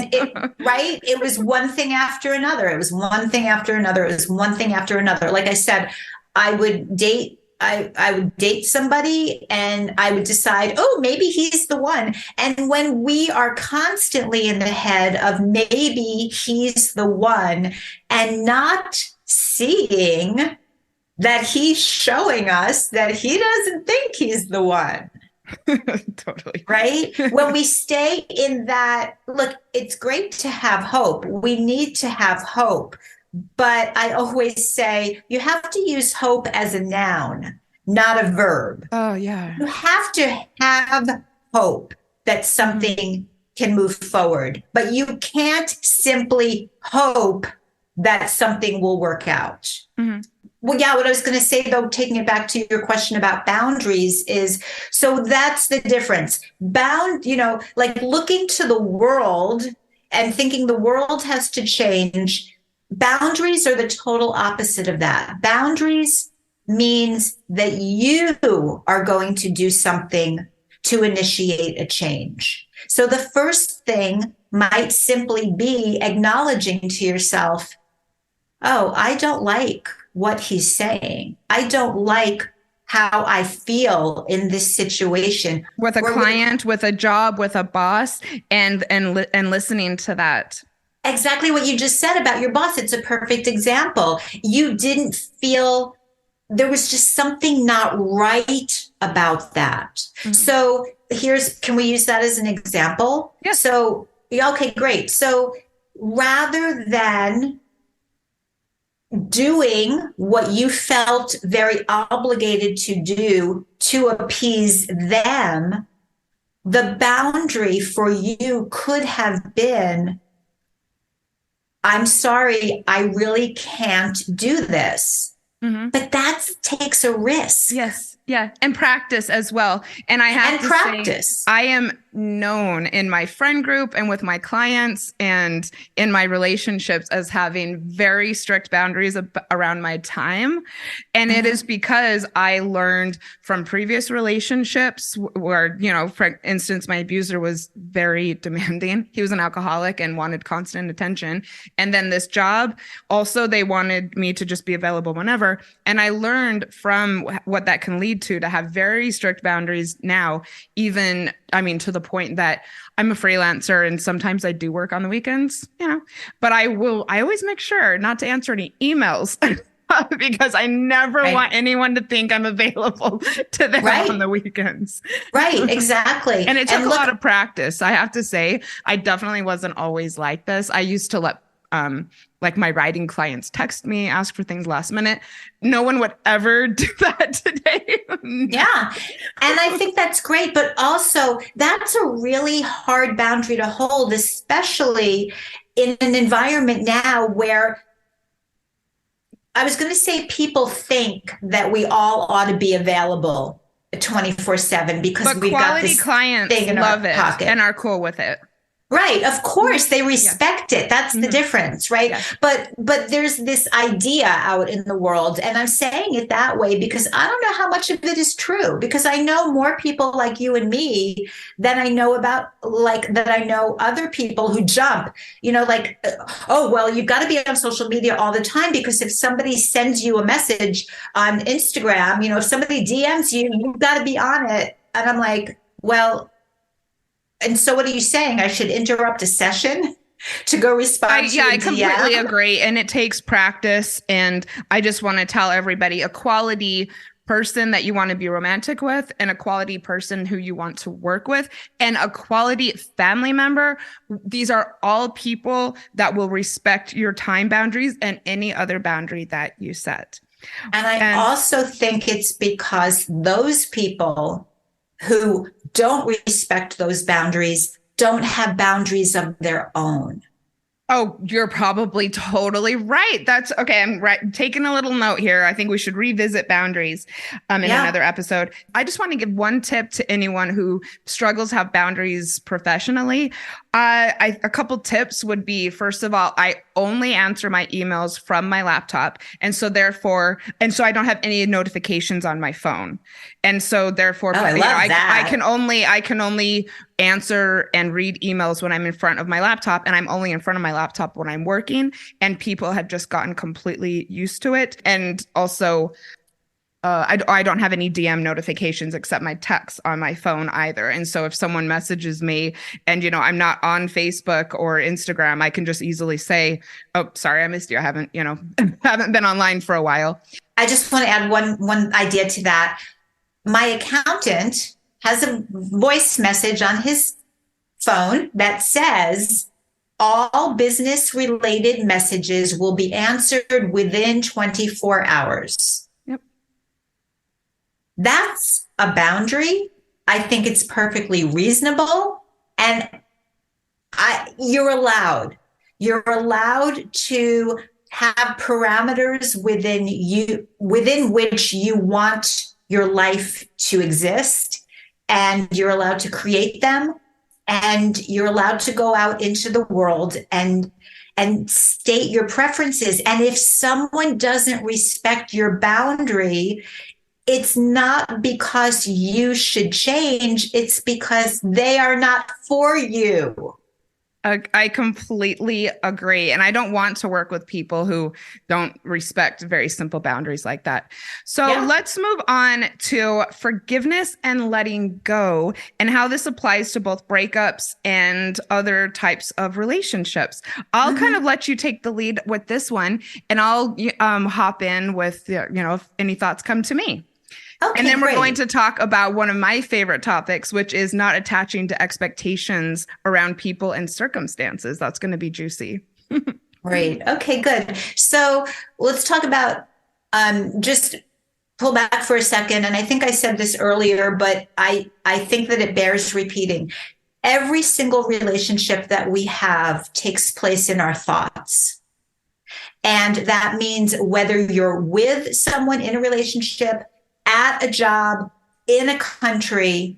Right? It was one thing after another. It was one thing after another. It was one thing after another. Like I said, I would date somebody and I would decide, oh, maybe he's the one. And when we are constantly in the head of maybe he's the one, and not seeing that he's showing us that he doesn't think he's the one. Totally. Right? When we stay in that, look, it's great to have hope. We need to have hope. But I always say you have to use hope as a noun, not a verb. Oh, yeah. You have to have hope that something can move forward, but you can't simply hope that something will work out. Mm-hmm. Well, yeah, what I was going to say, though, taking it back to your question about boundaries is, so that's the difference. Like looking to the world and thinking the world has to change. Boundaries are the total opposite of that. Boundaries means that you are going to do something to initiate a change. So the first thing might simply be acknowledging to yourself, oh, I don't like what he's saying. I don't like how I feel in this situation. With a client, with a job, with a boss, and listening to that. Exactly what you just said about your boss. It's a perfect example. You didn't feel, there was just something not right about that. Mm-hmm. So can we use that as an example? Yes. So, okay, great. So rather than doing what you felt very obligated to do to appease them, the boundary for you could have been, I'm sorry, I really can't do this. Mm-hmm. But that takes a risk. Yes. Yeah. And practice as well. And I have to practice. Say, I am known in my friend group and with my clients and in my relationships as having very strict boundaries around my time. And it is because I learned from previous relationships where, for instance, my abuser was very demanding. He was an alcoholic and wanted constant attention. And then this job, also, they wanted me to just be available whenever. And I learned from what that can lead to have very strict boundaries now, even, to the point that I'm a freelancer and sometimes I do work on the weekends, but I always make sure not to answer any emails because I never Right. want anyone to think I'm available to them on the weekends. Right, exactly. And it took And a look, lot of practice. I have to say, I definitely wasn't always like this. I used to let like my writing clients text me, ask for things last minute. No one would ever do that today. yeah. And I think that's great, but also that's a really hard boundary to hold, especially in an environment now where I was going to say people think that we all ought to be available 24/7 because But we've got quality this clients thing in love our it pocket. and are cool with it. Right, of course they respect it. That's the difference, right? Yes. But there's this idea out in the world, and I'm saying it that way because I don't know how much of it is true, because I know more people like you and me than I know about, like, that I know other people who jump, like, oh, well, you've got to be on social media all the time, because if somebody sends you a message on Instagram, if somebody DMs you, you've got to be on it. And I'm like, well, and so what are you saying? I should interrupt a session to go respond to I completely agree. And it takes practice. And I just want to tell everybody, a quality person that you want to be romantic with, and a quality person who you want to work with, and a quality family member. These are all people that will respect your time boundaries and any other boundary that you set. And I also think it's because those people who don't respect those boundaries don't have boundaries of their own. Oh, you're probably totally right. That's okay. I'm taking a little note here. I think we should revisit boundaries in another episode. I just want to give one tip to anyone who struggles to have boundaries professionally. A couple tips would be, first of all, I only answer my emails from my laptop. And so I don't have any notifications on my phone. And so therefore, I can only answer and read emails when I'm in front of my laptop, and I'm only in front of my laptop when I'm working. And people have just gotten completely used to it. And also, I don't have any DM notifications except my texts on my phone either. And so if someone messages me and, I'm not on Facebook or Instagram, I can just easily say, oh, sorry, I missed you. I haven't, haven't been online for a while. I just want to add one idea to that. My accountant has a voice message on his phone that says all business related messages will be answered within 24 hours. Yep. That's a boundary. I think it's perfectly reasonable. And you're allowed to have parameters within which you want your life to exist, and you're allowed to create them, and you're allowed to go out into the world and state your preferences. And if someone doesn't respect your boundary, it's not because you should change, it's because they are not for you. I completely agree. And I don't want to work with people who don't respect very simple boundaries like that. So let's move on to forgiveness and letting go, and how this applies to both breakups and other types of relationships. I'll kind of let you take the lead with this one, and I'll hop in with, if any thoughts come to me. Okay, and then we're great. going to talk about one of my favorite topics, which is not attaching to expectations around people and circumstances. That's going to be juicy. Great. Okay, good. So let's talk about, just pull back for a second. And I think I said this earlier, but I think that it bears repeating. Every single relationship that we have takes place in our thoughts. And that means whether you're with someone in a relationship, at a job, in a country,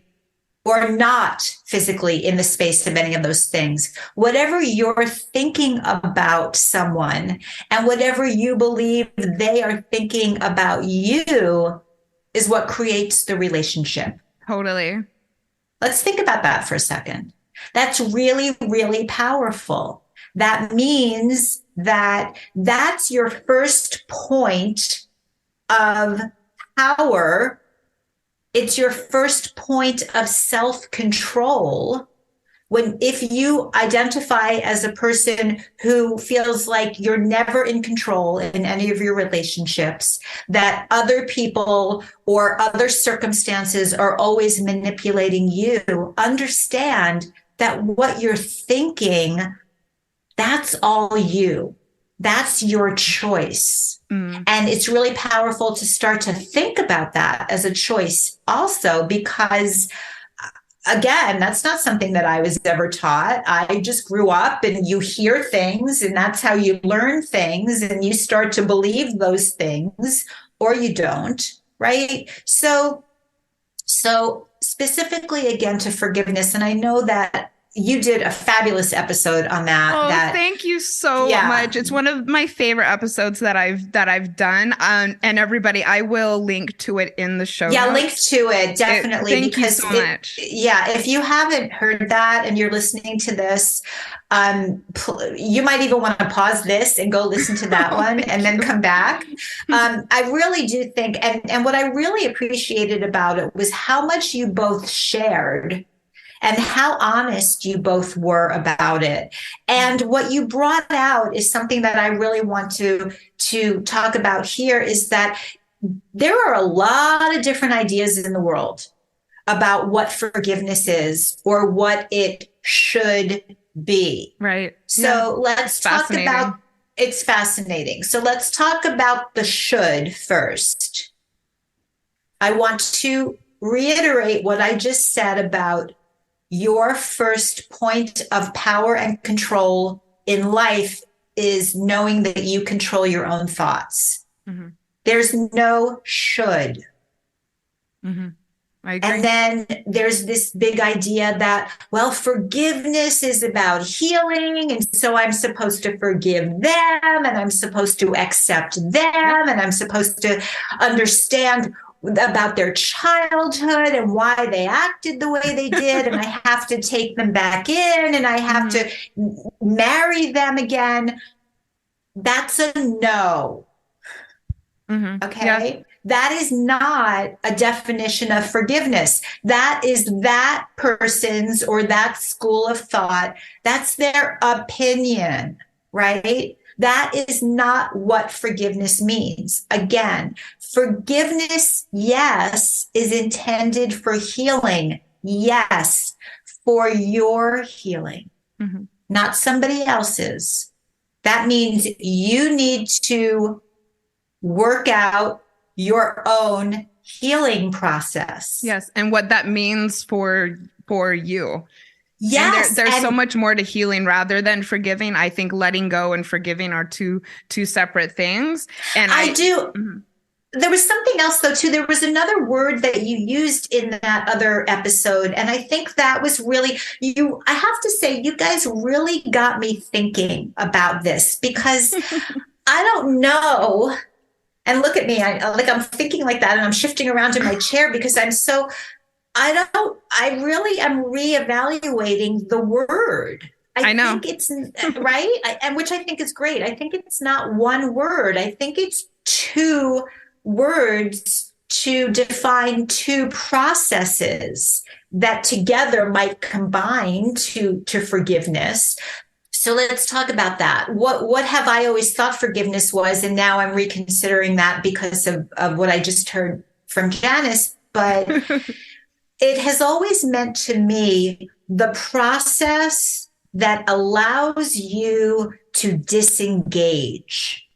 or not physically in the space of any of those things, whatever you're thinking about someone and whatever you believe they are thinking about you is what creates the relationship. Totally. Let's think about that for a second. That's really, really powerful. That means that that's your first point of power. It's your first point of self-control if you identify as a person who feels like you're never in control in any of your relationships, that other people or other circumstances are always manipulating you, understand that what you're thinking, that's all you. That's your choice. And it's really powerful to start to think about that as a choice also, because again, that's not something that I was ever taught. I just grew up and you hear things and that's how you learn things and you start to believe those things or you don't, right? So specifically again to forgiveness, and I know that you did a fabulous episode on that. Oh, thank you so much. It's one of my favorite episodes that I've done. And everybody, I will link to it in the show notes. Link to it, definitely. Thank you so much. Yeah, if you haven't heard that and you're listening to this, you might even want to pause this and go listen to that one and then come back. I really do think, and what I really appreciated about it was how much you both shared and how honest you both were about it. And what you brought out is something that I really want to talk about here, is that there are a lot of different ideas in the world about what forgiveness is or what it should be. Right. So let's talk about, it's fascinating. So let's talk about the should first. I want to reiterate what I just said about your first point of power and control in life is knowing that you control your own thoughts. Mm-hmm. There's no should. Mm-hmm. I agree. And then there's this big idea that, well, forgiveness is about healing. And so I'm supposed to forgive them and I'm supposed to accept them and I'm supposed to understand about their childhood and why they acted the way they did. And I have to take them back in and I have to marry them again. That's a no. Mm-hmm. Okay. Yeah. That is not a definition of forgiveness. That is that person's or that school of thought. That's their opinion, right? That is not what forgiveness means. Again, forgiveness, yes, is intended for healing. Yes, for your healing, not somebody else's. That means you need to work out your own healing process. Yes, and what that means for you. Yes, and there's so much more to healing rather than forgiving. I think letting go and forgiving are two separate things. And I do. Mm-hmm. There was something else though too. There was another word that you used in that other episode, and I think that was really you. I have to say, you guys really got me thinking about this because I don't know. And look at me, I'm thinking like that, and I'm shifting around in my chair because I really am reevaluating the word. I know. Think it's right. And which I think is great. I think it's not one word. I think it's two words to define two processes that together might combine to forgiveness. So let's talk about that. What have I always thought forgiveness was? And now I'm reconsidering that because of what I just heard from Janice. But it has always meant to me the process that allows you to disengage.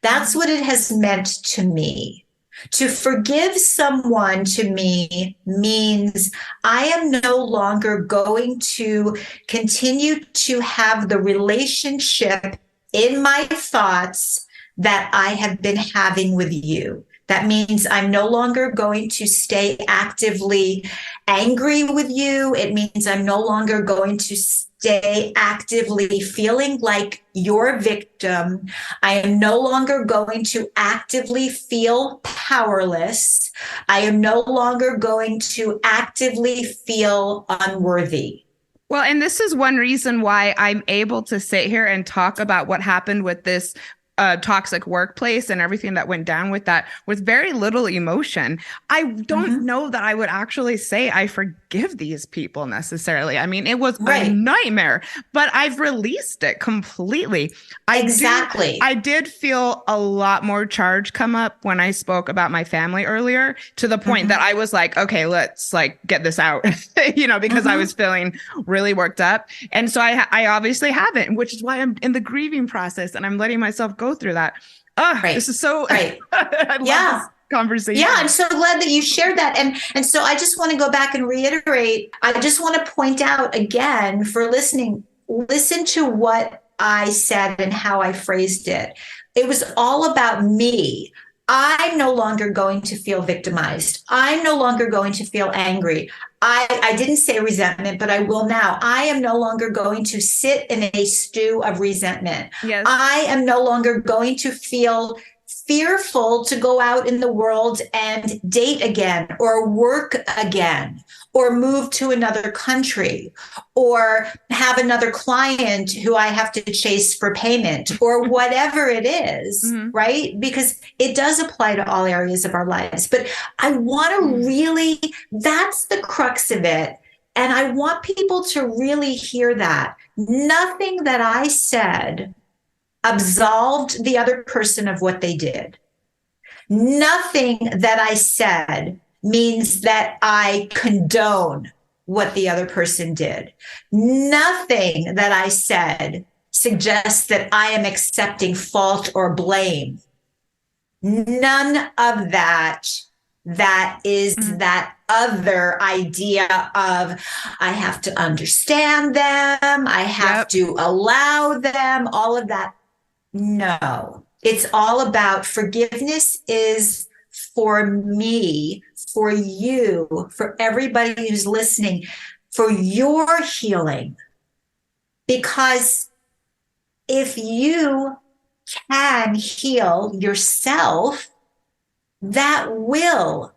That's what it has meant to me. To forgive someone to me means I am no longer going to continue to have the relationship in my thoughts that I have been having with you. That means I'm no longer going to stay actively angry with you. It means I'm no longer going to stay actively feeling like you're a victim. I am no longer going to actively feel powerless. I am no longer going to actively feel unworthy. Well, and this is one reason why I'm able to sit here and talk about what happened with this a toxic workplace and everything that went down with that with very little emotion. I don't know that I would actually say I forgive these people necessarily. I mean, it was a nightmare, but I've released it completely. I did feel a lot more charge come up when I spoke about my family earlier, to the point that I was like, okay, let's like get this out, because I was feeling really worked up. And so I obviously haven't, which is why I'm in the grieving process and I'm letting myself go through that. This is so I love this conversation. Yeah, I'm so glad that you shared that. And so I just want to go back and reiterate. I just want to point out again for listening, listen to what I said and how I phrased it. It was all about me. I'm no longer going to feel victimized. I'm no longer going to feel angry. I didn't say resentment, but I will now. I am no longer going to sit in a stew of resentment. Yes. I am no longer going to feel fearful to go out in the world and date again or work again or move to another country or have another client who I have to chase for payment or whatever it is, right? Because it does apply to all areas of our lives. But I want to really, that's the crux of it. And I want people to really hear that. Nothing that I said absolved the other person of what they did. Nothing that I said means that I condone what the other person did. Nothing that I said suggests that I am accepting fault or blame. None of that. That is that other idea of I have to understand them, I have to allow them, all of that. No, it's all about forgiveness is for me, for you, for everybody who's listening, for your healing. Because if you can heal yourself, that will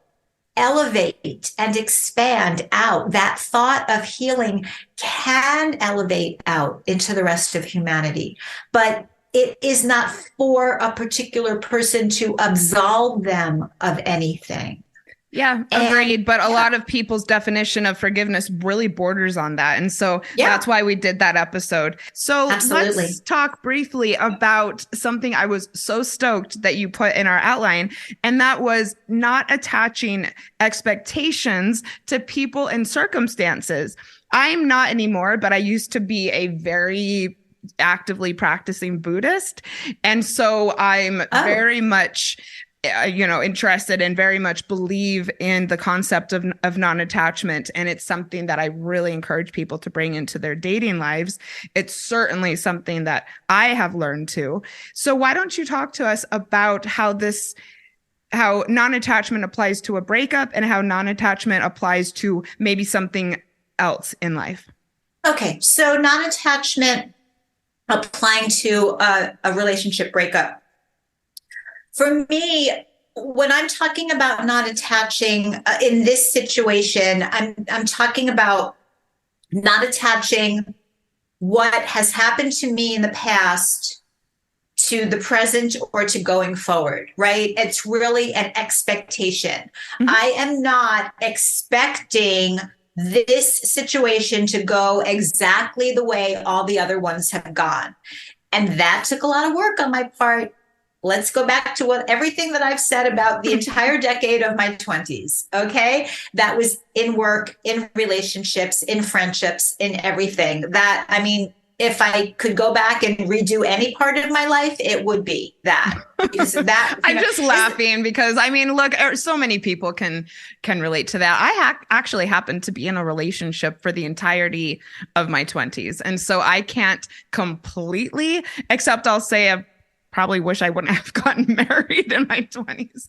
elevate and expand out. That thought of healing can elevate out into the rest of humanity. But it is not for a particular person to absolve them of anything. Yeah, agreed. But a lot of people's definition of forgiveness really borders on that. And so that's why we did that episode. So let's talk briefly about something I was so stoked that you put in our outline. And that was not attaching expectations to people and circumstances. I'm not anymore, but I used to be a very actively practicing Buddhist. And so I'm very much interested and very much believe in the concept of non-attachment. And it's something that I really encourage people to bring into their dating lives. It's certainly something that I have learned too. So why don't you talk to us about how non-attachment applies to a breakup and how non-attachment applies to maybe something else in life? Okay. So non-attachment applying to a relationship breakup. For me, when I'm talking about not attaching in this situation, I'm talking about not attaching what has happened to me in the past to the present or to going forward, right? It's really an expectation. I am not expecting this situation to go exactly the way all the other ones have gone. And that took a lot of work on my part. Let's go back to everything that I've said about the entire decade of my 20s. Okay. That was in work, in relationships, in friendships, in everything. If I could go back and redo any part of my life, it would be that. Because that I'm just laughing because look, so many people can relate to that. I actually happened to be in a relationship for the entirety of my 20s. And so I can't completely, except I'll say I've probably wish I wouldn't have gotten married in my 20s.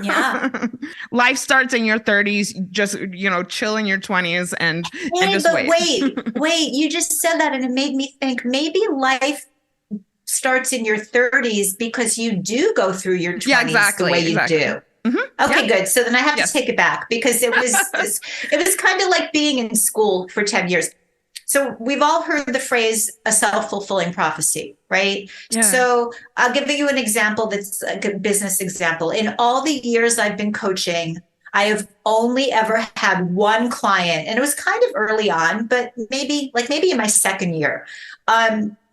Yeah. Life starts in your 30s, just, chill in your 20s and just wait, you just said that and it made me think maybe life starts in your 30s because you do go through your 20s the way you do. Okay, good. So then I have to take it back because it was kind of like being in school for 10 years. So we've all heard the phrase a self-fulfilling prophecy, right? Yeah. So I'll give you an example that's a good business example. In all the years I've been coaching, I have only ever had one client, and it was kind of early on, but maybe in my second year,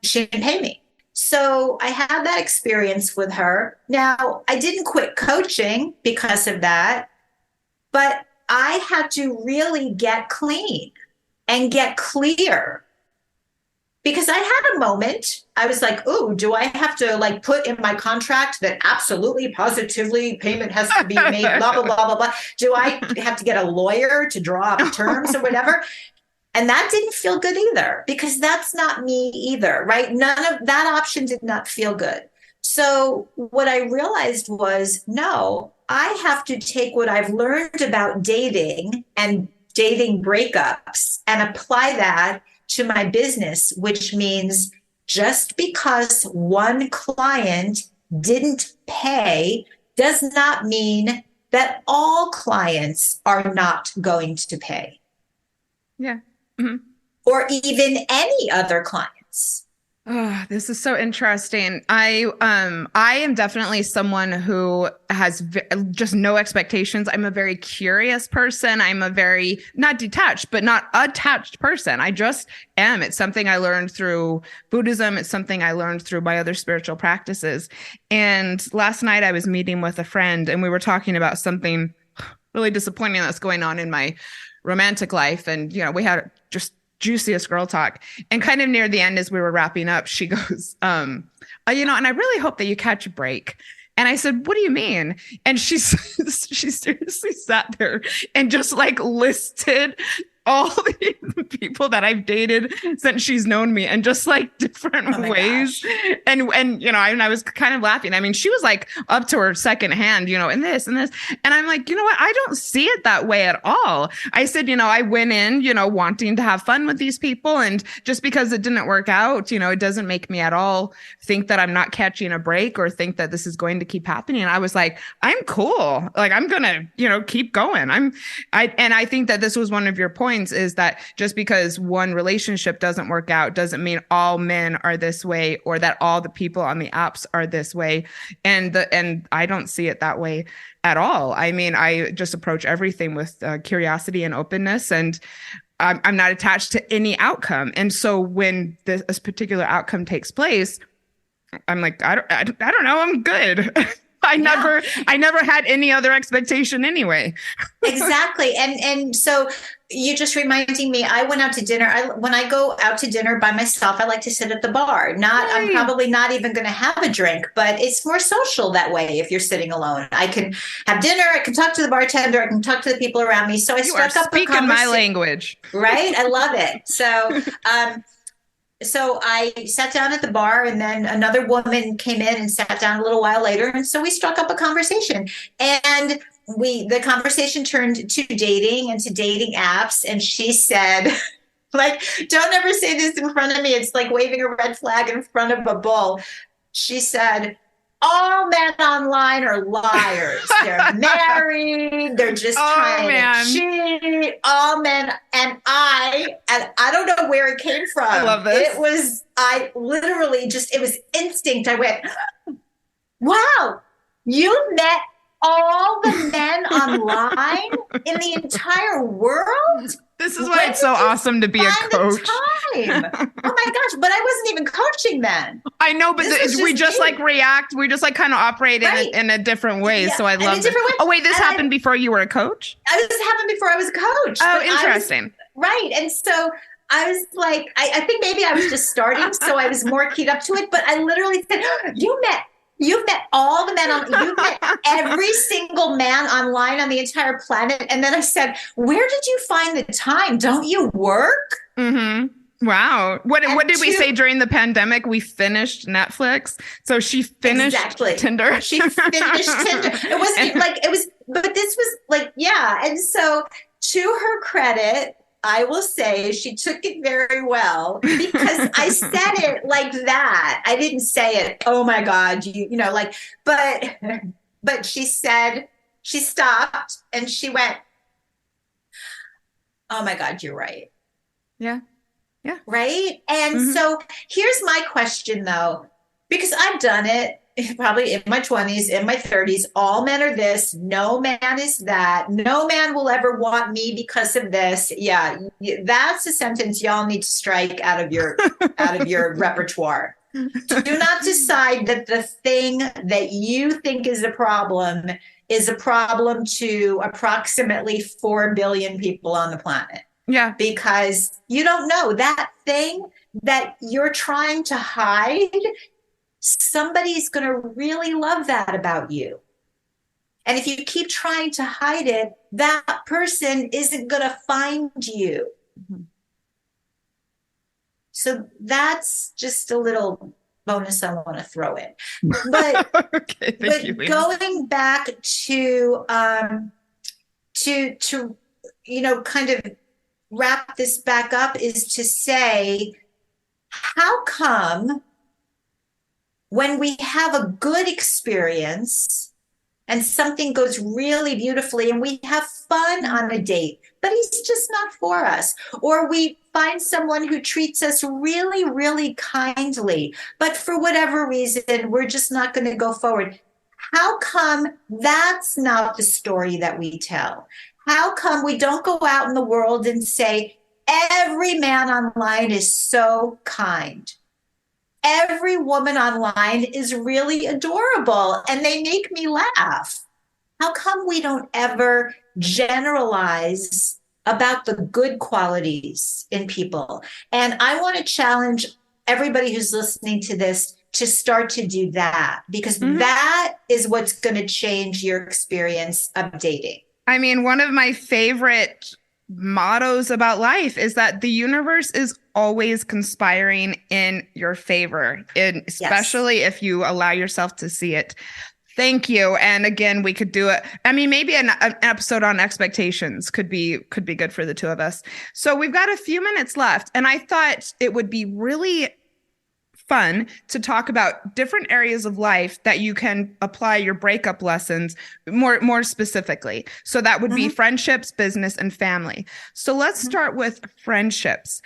she didn't pay me. So I had that experience with her. Now, I didn't quit coaching because of that, but I had to really get clean and get clear because I had a moment. I was like, "Oh, do I have to like put in my contract that absolutely positively payment has to be made, blah blah blah blah blah? Do I have to get a lawyer to draw up terms or whatever?" And that didn't feel good either, because that's not me either, right? None of that option did not feel good. So what I realized was, no, I have to take what I've learned about dating and dating breakups and apply that to my business, which means just because one client didn't pay does not mean that all clients are not going to pay. Yeah. Mm-hmm. Or even any other clients. Oh, this is so interesting. I am definitely someone who has just no expectations. I'm a very curious person. I'm a very not detached, but not attached person. I just am. It's something I learned through Buddhism. It's something I learned through my other spiritual practices. And last night I was meeting with a friend and we were talking about something really disappointing that's going on in my romantic life. And, we had just juiciest girl talk. And kind of near the end, as we were wrapping up, she goes, and I really hope that you catch a break. And I said, what do you mean? And she seriously sat there and just like listed all the people that I've dated since she's known me and just like different ways. And I was kind of laughing. I mean, she was like up to her second hand, and this and this. And I'm like, you know what? I don't see it that way at all. I said, I went in, wanting to have fun with these people. And just because it didn't work out, it doesn't make me at all think that I'm not catching a break or think that this is going to keep happening. And I was like, I'm cool. Like, I'm going to, keep going. I think that this was one of your points, is that just because one relationship doesn't work out doesn't mean all men are this way or that all the people on the apps are this way. And I don't see it that way at all. I mean, I just approach everything with curiosity and openness, and I'm not attached to any outcome. And so when this particular outcome takes place, I'm like, I don't know, I'm good. I never had any other expectation anyway. Exactly. And so you just reminding me, I went out to dinner. When I go out to dinner by myself, I like to sit at the bar. I'm probably not even going to have a drink, but it's more social that way. If you're sitting alone, I can have dinner. I can talk to the bartender. I can talk to the people around me. So I struck up a conversation. My language, right? I love it. So I sat down at the bar, and then another woman came in and sat down a little while later. And so we struck up a conversation, and the conversation turned to dating and to dating apps. And she said, like, don't ever say this in front of me. It's like waving a red flag in front of a bull. She said, all men online are liars. They're married. They're just trying to cheat. All men. And I don't know where it came from. I love this. I literally it was instinct. I went, wow, you met all the men online in the entire world? This is why it's so awesome to be a coach. Oh my gosh, but I wasn't even coaching then. I know, but we just like react. We just like kind of operate in a different way. Yeah, so I love it. Oh wait, this happened before you were a coach? This happened before I was a coach. Oh, interesting. Right. And so I was like, I think maybe I was just starting, so I was more keyed up to it. But I literally said, you've met all the men you've met every single man online on the entire planet. And then I said, where did you find the time? Don't you work? Mm-hmm. Wow. What did we say during the pandemic? We finished Netflix. So she finished Tinder. She finished Tinder. It wasn't but this was like, yeah. And so to her credit, I will say she took it very well, because I said it like that. I didn't say it, oh my God, but she said, she stopped and she went, oh my God, you're right. Yeah. Yeah. right? And Hmm. so here's my question though, because I've done it probably in my 20s, in my 30s. All men are this, no man is that. No man will ever want me because of this. Yeah, that's a sentence y'all need to strike out of your repertoire. Do not decide that the thing that you think is a problem to approximately 4 billion people on the planet, Yeah. because you don't know that thing that you're trying to hide. Somebody's going to really love that about you. And if you keep trying to hide it, that person isn't going to find you. Mhm. So that's just a little bonus I want to throw in. But Okay, thank you, but Lena. going back to kind of wrap this back up is to say, how come when we have a good experience and something goes really beautifully and we have fun on a date, but he's just not for us, or we find someone who treats us really, really kindly, but for whatever reason, we're just not going to go forward? How come that's not the story that we tell? How come we don't go out in the world and say, every man online is so kind? Every woman online is really adorable and they make me laugh. How come we don't ever generalize about the good qualities in people? And I want to challenge everybody who's listening to this to start to do that, because Hmm. that is what's going to change your experience of dating. I mean, one of my favorite mottos about life is that the universe is always conspiring in your favor, and Yes. especially if you allow yourself to see it. Thank you. And again, we could do it. I mean, maybe an episode on expectations could be good for the two of us. So we've got a few minutes left, and I thought it would be really fun to talk about different areas of life that you can apply your breakup lessons more specifically. So that would be Mhm. friendships, business, and family. So let's start with friendships.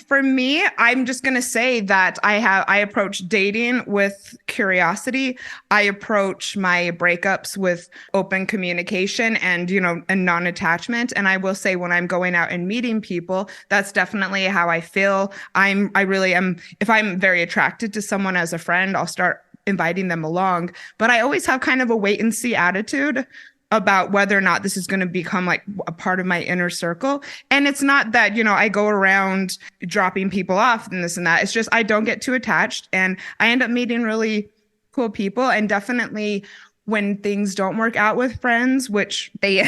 For me, I'm just going to say that I approach dating with curiosity. I approach my breakups with open communication and, and non-attachment. And I will say when I'm going out and meeting people, that's definitely how I feel. I really am. If I'm very attracted to someone as a friend, I'll start inviting them along. But I always have kind of a wait and see attitude about whether or not this is going to become like a part of my inner circle. And it's not that, I go around dropping people off and this and that. It's just I don't get too attached and I end up meeting really cool people. And definitely when things don't work out with friends, which they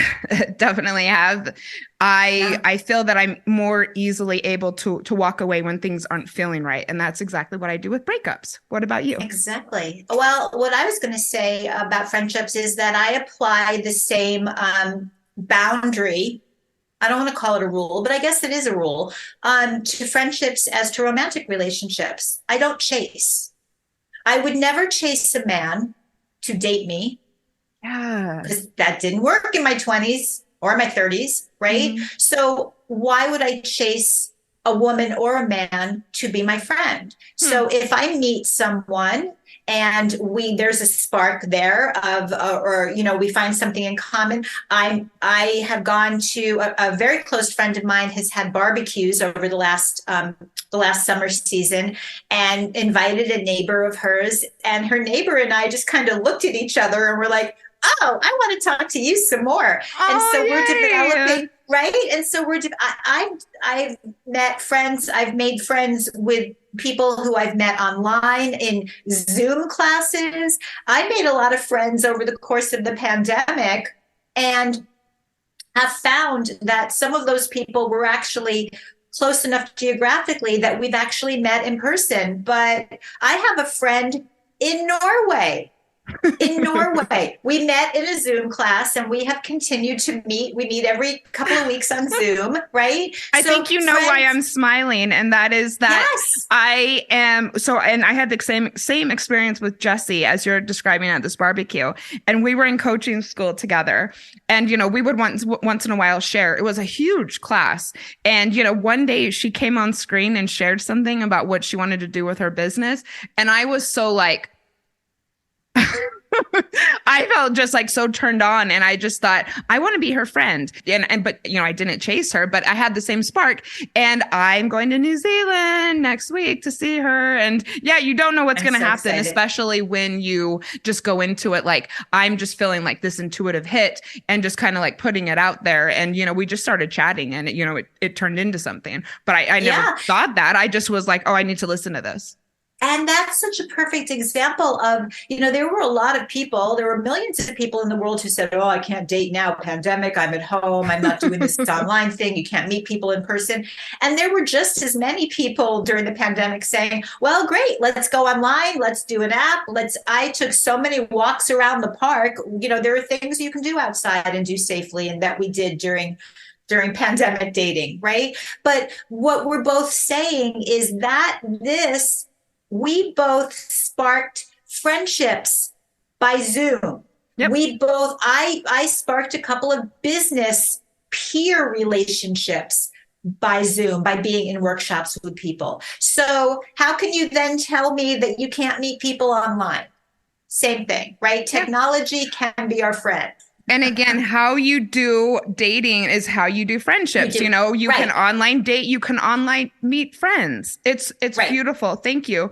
definitely have, Yeah. I feel that I'm more easily able to walk away when things aren't feeling right. And that's exactly what I do with breakups. What about you? Exactly. Well, what I was going to say about friendships is that I apply the same boundary. I don't want to call it a rule, but I guess it is a rule, to friendships as to romantic relationships. I don't chase. I would never chase a man to date me, Yeah. because that didn't work in my 20s or my 30s, right? Mhm. So why would I chase a woman or a man to be my friend? Hmm. So if I meet someone and there's a spark there of or we find something in common. I have gone to a very close friend of mine has had barbecues over the last summer season, and invited a neighbor of hers, and her neighbor and I just kind of looked at each other and were like, oh, I want to talk to you some more. And so we're Oh, yay. developing, right? And so I've met friends, I've made friends with people who I've met online in Zoom classes. I made a lot of friends over the course of the pandemic, and have found that some of those people were actually close enough geographically that we've actually met in person. But I have a friend in Norway In Norway. We met in a Zoom class and we have continued to meet. We meet every couple of weeks on Zoom, right? I So, think you know why friends, I'm smiling, and that is that yes. I am so, and I had the same experience with Jesse as you're describing at this barbecue, and we were in coaching school together, and we would once in a while share. It was a huge class, and one day she came on screen and shared something about what she wanted to do with her business, and I was so like. I felt just like so turned on, and I just thought I want to be her friend. And but I didn't chase her, but I had the same spark, and I'm going to New Zealand next week to see her. And yeah, you don't know what's I'm going to so happen, excited. especially when you just go into it like I'm just feeling like this intuitive hit and just kind of like putting it out there. And we just started chatting, and it turned into something. But I never Yeah. thought that. I just was like, oh, I need to listen to this. And that's such a perfect example of, there were a lot of people, there were millions of people in the world who said, oh, I can't date now, pandemic, I'm at home, I'm not doing this online thing, you can't meet people in person. And there were just as many people during the pandemic saying, well, great, let's go online, let's do an app. I took so many walks around the park. There are things you can do outside and do safely, and that we did during pandemic dating, right? But what we're both saying is that we both sparked friendships by Zoom. Yep. I sparked a couple of business peer relationships by Zoom, by being in workshops with people. So how can you then tell me that you can't meet people online? Same thing, right? Yeah. Technology can be our friend. And again, how you do dating is how you do You friendships. do. You can Right. online date, you can online meet friends. It's Right. beautiful. Thank you.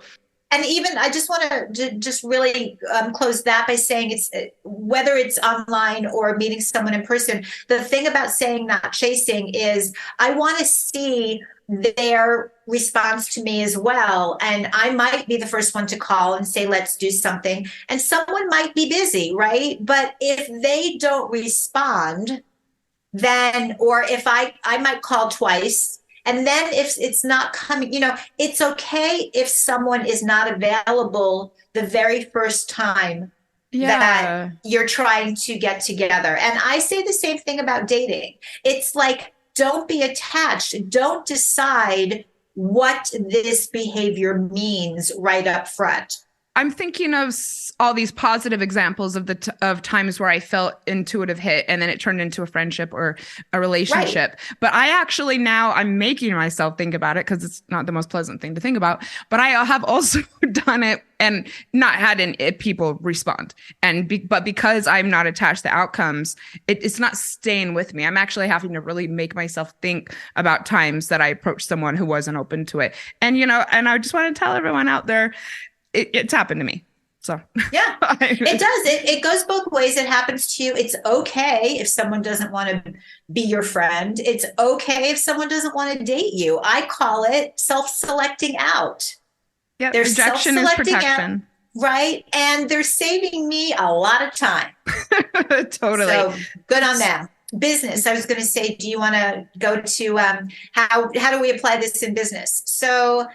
And even I just want to just really close that by saying it's whether it's online or meeting someone in person. The thing about saying not chasing is I want to see their response to me as well. And I might be the first one to call and say, let's do something. And someone might be busy, right? But if they don't respond, then, or if I might call twice, and then if it's not coming, it's okay if someone is not available the very first time that Yeah. you're trying to get together. And I say the same thing about dating. It's like, don't be attached. Don't decide what this behavior means right up front. I'm thinking of all these positive examples of of times where I felt intuitive hit and then it turned into a friendship or a relationship. Right. But I actually now I'm making myself think about it because it's not the most pleasant thing to think about. But I have also done it and not had people respond. But because I'm not attached to outcomes, it's not staying with me. I'm actually having to really make myself think about times that I approached someone who wasn't open to it. And and I just want to tell everyone out there, it's happened to me. So yeah, it does. It goes both ways. It happens to you. It's okay if someone doesn't want to be your friend. It's okay if someone doesn't want to date you. I call it self-selecting out. Yeah, They're rejection is self-selecting protection. out, right? And they're saving me a lot of time. Totally. So good on them. Business. I was going to say, do you want to go to how do we apply this in business? So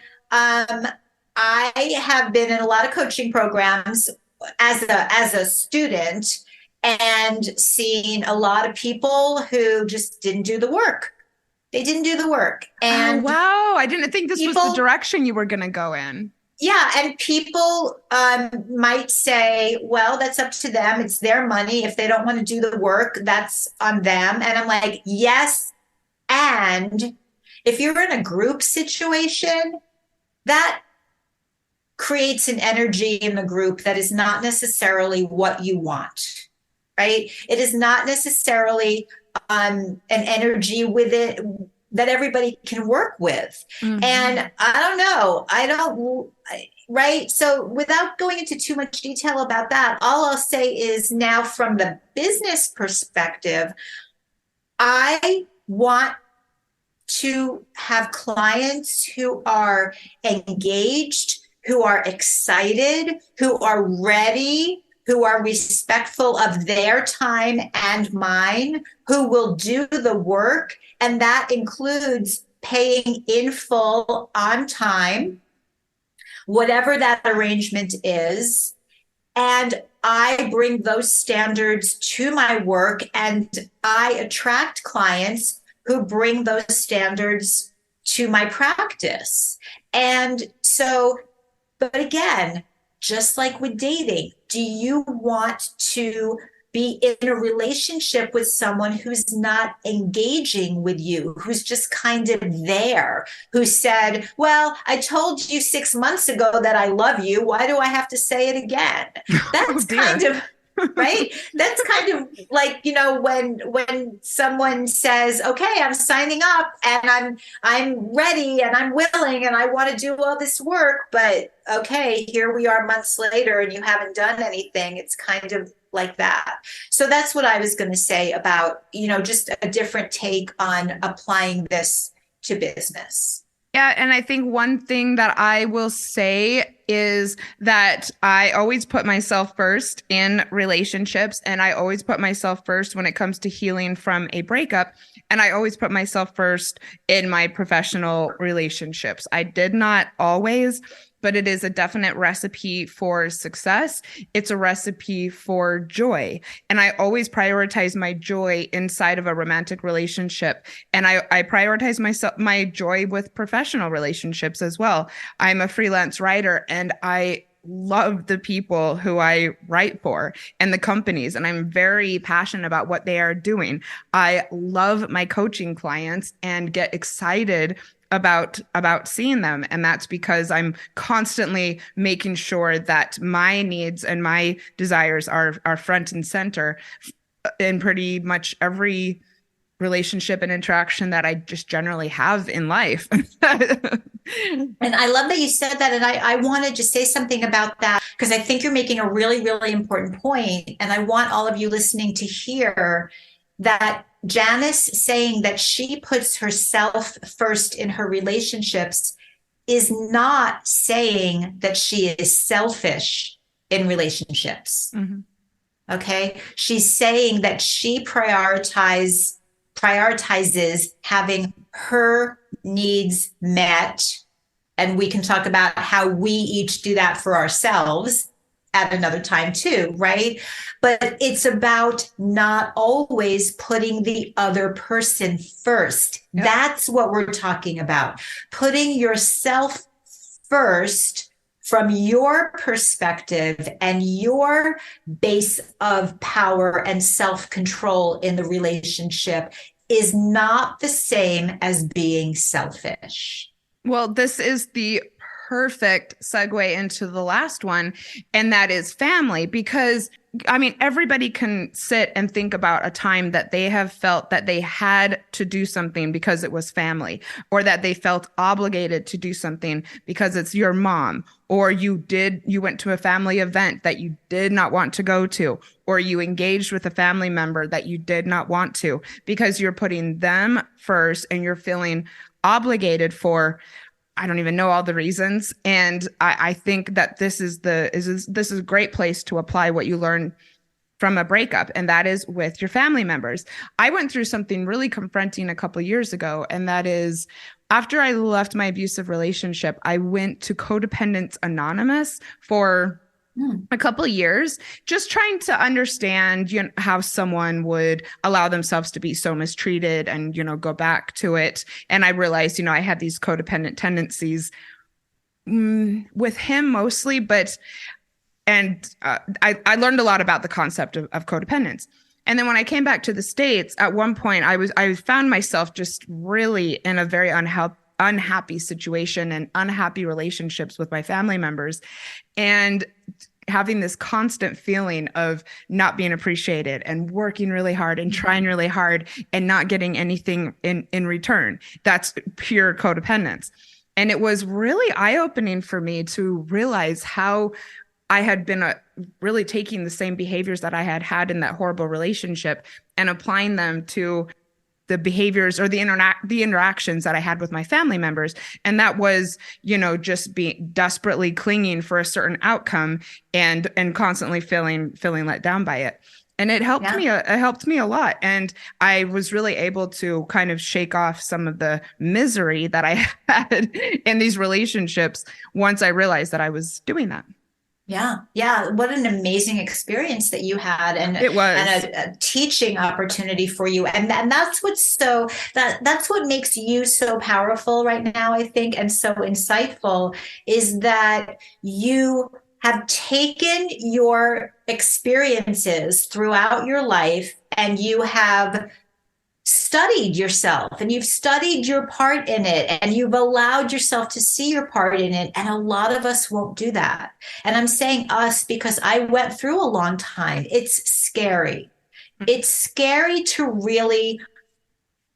I have been in a lot of coaching programs as a student and seen a lot of people who just didn't do the work. They didn't do the work. And wow, I didn't think this was the direction you were going to go in. Yeah, and people might say, well, that's up to them. It's their money. If they don't want to do the work, that's on them. And I'm like, yes. And if you're in a group situation, that creates an energy in the group that is not necessarily what you want, right? It is not necessarily an energy with it that everybody can work with. Mm-hmm. And I don't, right? So without going into too much detail about that, all I'll say is now from the business perspective, I want to have clients who are engaged, who are excited, who are ready, who are respectful of their time and mine, who will do the work. And that includes paying in full on time, whatever that arrangement is. And I bring those standards to my work, and I attract clients who bring those standards to my practice. And so, but again, just like with dating, do you want to be in a relationship with someone who's not engaging with you, who's just kind of there, who said, well, I told you 6 months ago that I love you. Why do I have to say it again? Oh That's dear. kind of right. That's kind of like, when someone says, okay, I'm signing up and I'm ready and I'm willing and I want to do all this work, but okay, here we are months later and you haven't done anything. It's kind of like that. So that's what I was going to say about, just a different take on applying this to business. Yeah, and I think one thing that I will say is that I always put myself first in relationships, and I always put myself first when it comes to healing from a breakup, and I always put myself first in my professional relationships. I did not always, but it is a definite recipe for success. It's a recipe for joy. And I always prioritize my joy inside of a romantic relationship. And I prioritize my joy with professional relationships as well. I'm a freelance writer and I love the people who I write for and the companies, and I'm very passionate about what they are doing. I love my coaching clients and get excited about seeing them, and that's because I'm constantly making sure that my needs and my desires are front and center in pretty much every relationship and interaction that I just generally have in life. And I love that you said that. And I want to just say something about that because I think you're making a really, really important point. And I want all of you listening to hear that Janice saying that she puts herself first in her relationships is not saying that she is selfish in relationships. Mm-hmm. Okay. She's saying that she prioritizes having her needs met. And we can talk about how we each do that for ourselves at another time too, right? But it's about not always putting the other person first. Yep. That's what we're talking about. Putting yourself first from your perspective and your base of power and self-control in the relationship is not the same as being selfish. Well, this is the perfect segue into the last one, and that is family. Because, I mean, everybody can sit and think about a time that they have felt that they had to do something because it was family, or that they felt obligated to do something because it's your mom, or you went to a family event that you did not want to go to, or you engaged with a family member that you did not want to, because you're putting them first and you're feeling obligated for, I don't even know all the reasons. And I think that this is a great place to apply what you learn from a breakup, and that is with your family members. I went through something really confronting a couple of years ago, and that is after I left my abusive relationship, I went to Codependents Anonymous for a couple of years, just trying to understand, how someone would allow themselves to be so mistreated and, go back to it. And I realized, I had these codependent tendencies with him mostly, I learned a lot about the concept of codependence. And then when I came back to the States, at one point I found myself just really in a very unhappy situation and unhappy relationships with my family members, and having this constant feeling of not being appreciated and working really hard and trying really hard and not getting anything in return. That's pure codependence. And it was really eye-opening for me to realize how I had been really taking the same behaviors that I had had in that horrible relationship and applying them to the behaviors or the interactions that I had with my family members. And that was, just being desperately clinging for a certain outcome and constantly feeling let down by it. And it helped me. It helped me a lot. And I was really able to kind of shake off some of the misery that I had in these relationships once I realized that I was doing that. Yeah. Yeah. What an amazing experience that you had, It was. and a teaching opportunity for you. And that's what's that's what makes you so powerful right now, I think, and so insightful, is that you have taken your experiences throughout your life and you have studied yourself and you've studied your part in it and you've allowed yourself to see your part in it. And a lot of us won't do that. And I'm saying us because I went through a long time. It's scary. It's scary to really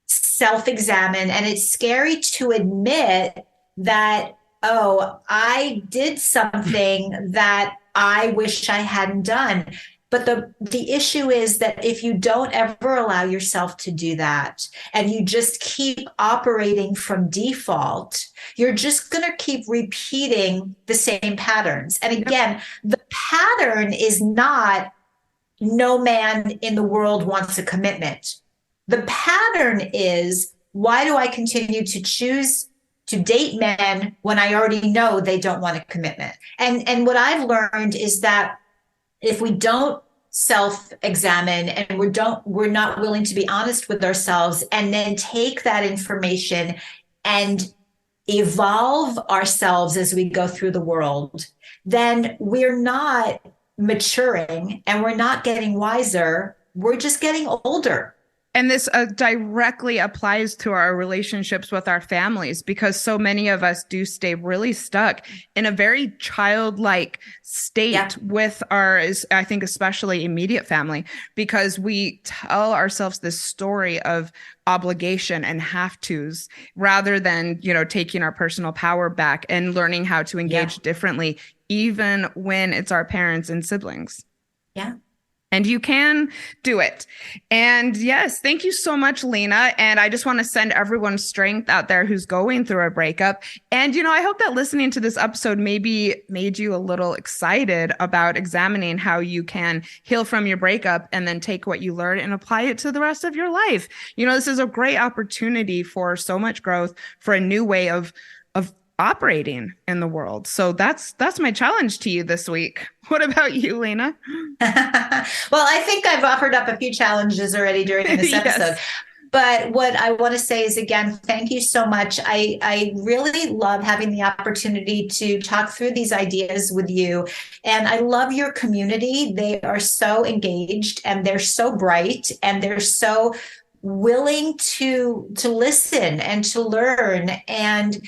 self examine, and it's scary to admit that, oh, I did something that I wish I hadn't done. But the issue is that if you don't ever allow yourself to do that and you just keep operating from default, you're just going to keep repeating the same patterns. And again, the pattern is not no man in the world wants a commitment. The pattern is, why do I continue to choose to date men when I already know they don't want a commitment? And what I've learned is that if we don't self-examine and we're not willing to be honest with ourselves and then take that information and evolve ourselves as we go through the world, then we're not maturing and we're not getting wiser. We're just getting older. And this directly applies to our relationships with our families, because so many of us do stay really stuck in a very childlike state with our, I think, especially immediate family, because we tell ourselves this story of obligation and have tos rather than, taking our personal power back and learning how to engage differently, even when it's our parents and siblings. Yeah. And you can do it. And yes, thank you so much, Lena. And I just want to send everyone strength out there who's going through a breakup. And, I hope that listening to this episode maybe made you a little excited about examining how you can heal from your breakup and then take what you learn and apply it to the rest of your life. This is a great opportunity for so much growth, for a new way of operating in the world. So that's my challenge to you this week. What about you, Lena? Well, I think I've offered up a few challenges already during this episode. Yes. But what I want to say is, again, thank you so much. I really love having the opportunity to talk through these ideas with you. And I love your community. They are so engaged and they're so bright and they're so willing to listen and to learn. And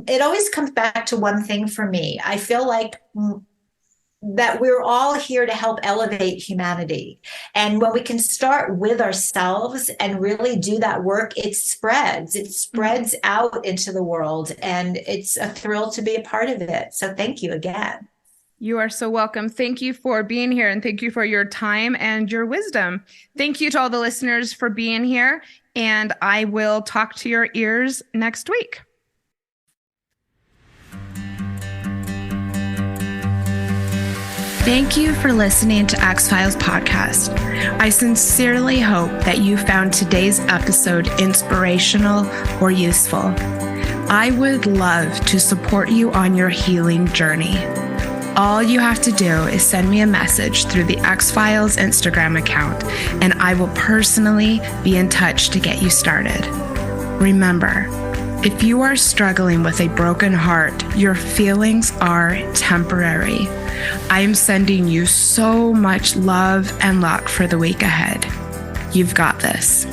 it always comes back to one thing for me. I feel like that we're all here to help elevate humanity. And when we can start with ourselves and really do that work, it spreads out into the world. And it's a thrill to be a part of it. So thank you again. You are so welcome. Thank you for being here, and thank you for your time and your wisdom. Thank you to all the listeners for being here. And I will talk to your ears next week. Thank you for listening to X-Files Podcast. I sincerely hope that you found today's episode inspirational or useful. I would love to support you on your healing journey. All you have to do is send me a message through the X-Files Instagram account, and I will personally be in touch to get you started. Remember, if you are struggling with a broken heart, your feelings are temporary. I am sending you so much love and luck for the week ahead. You've got this.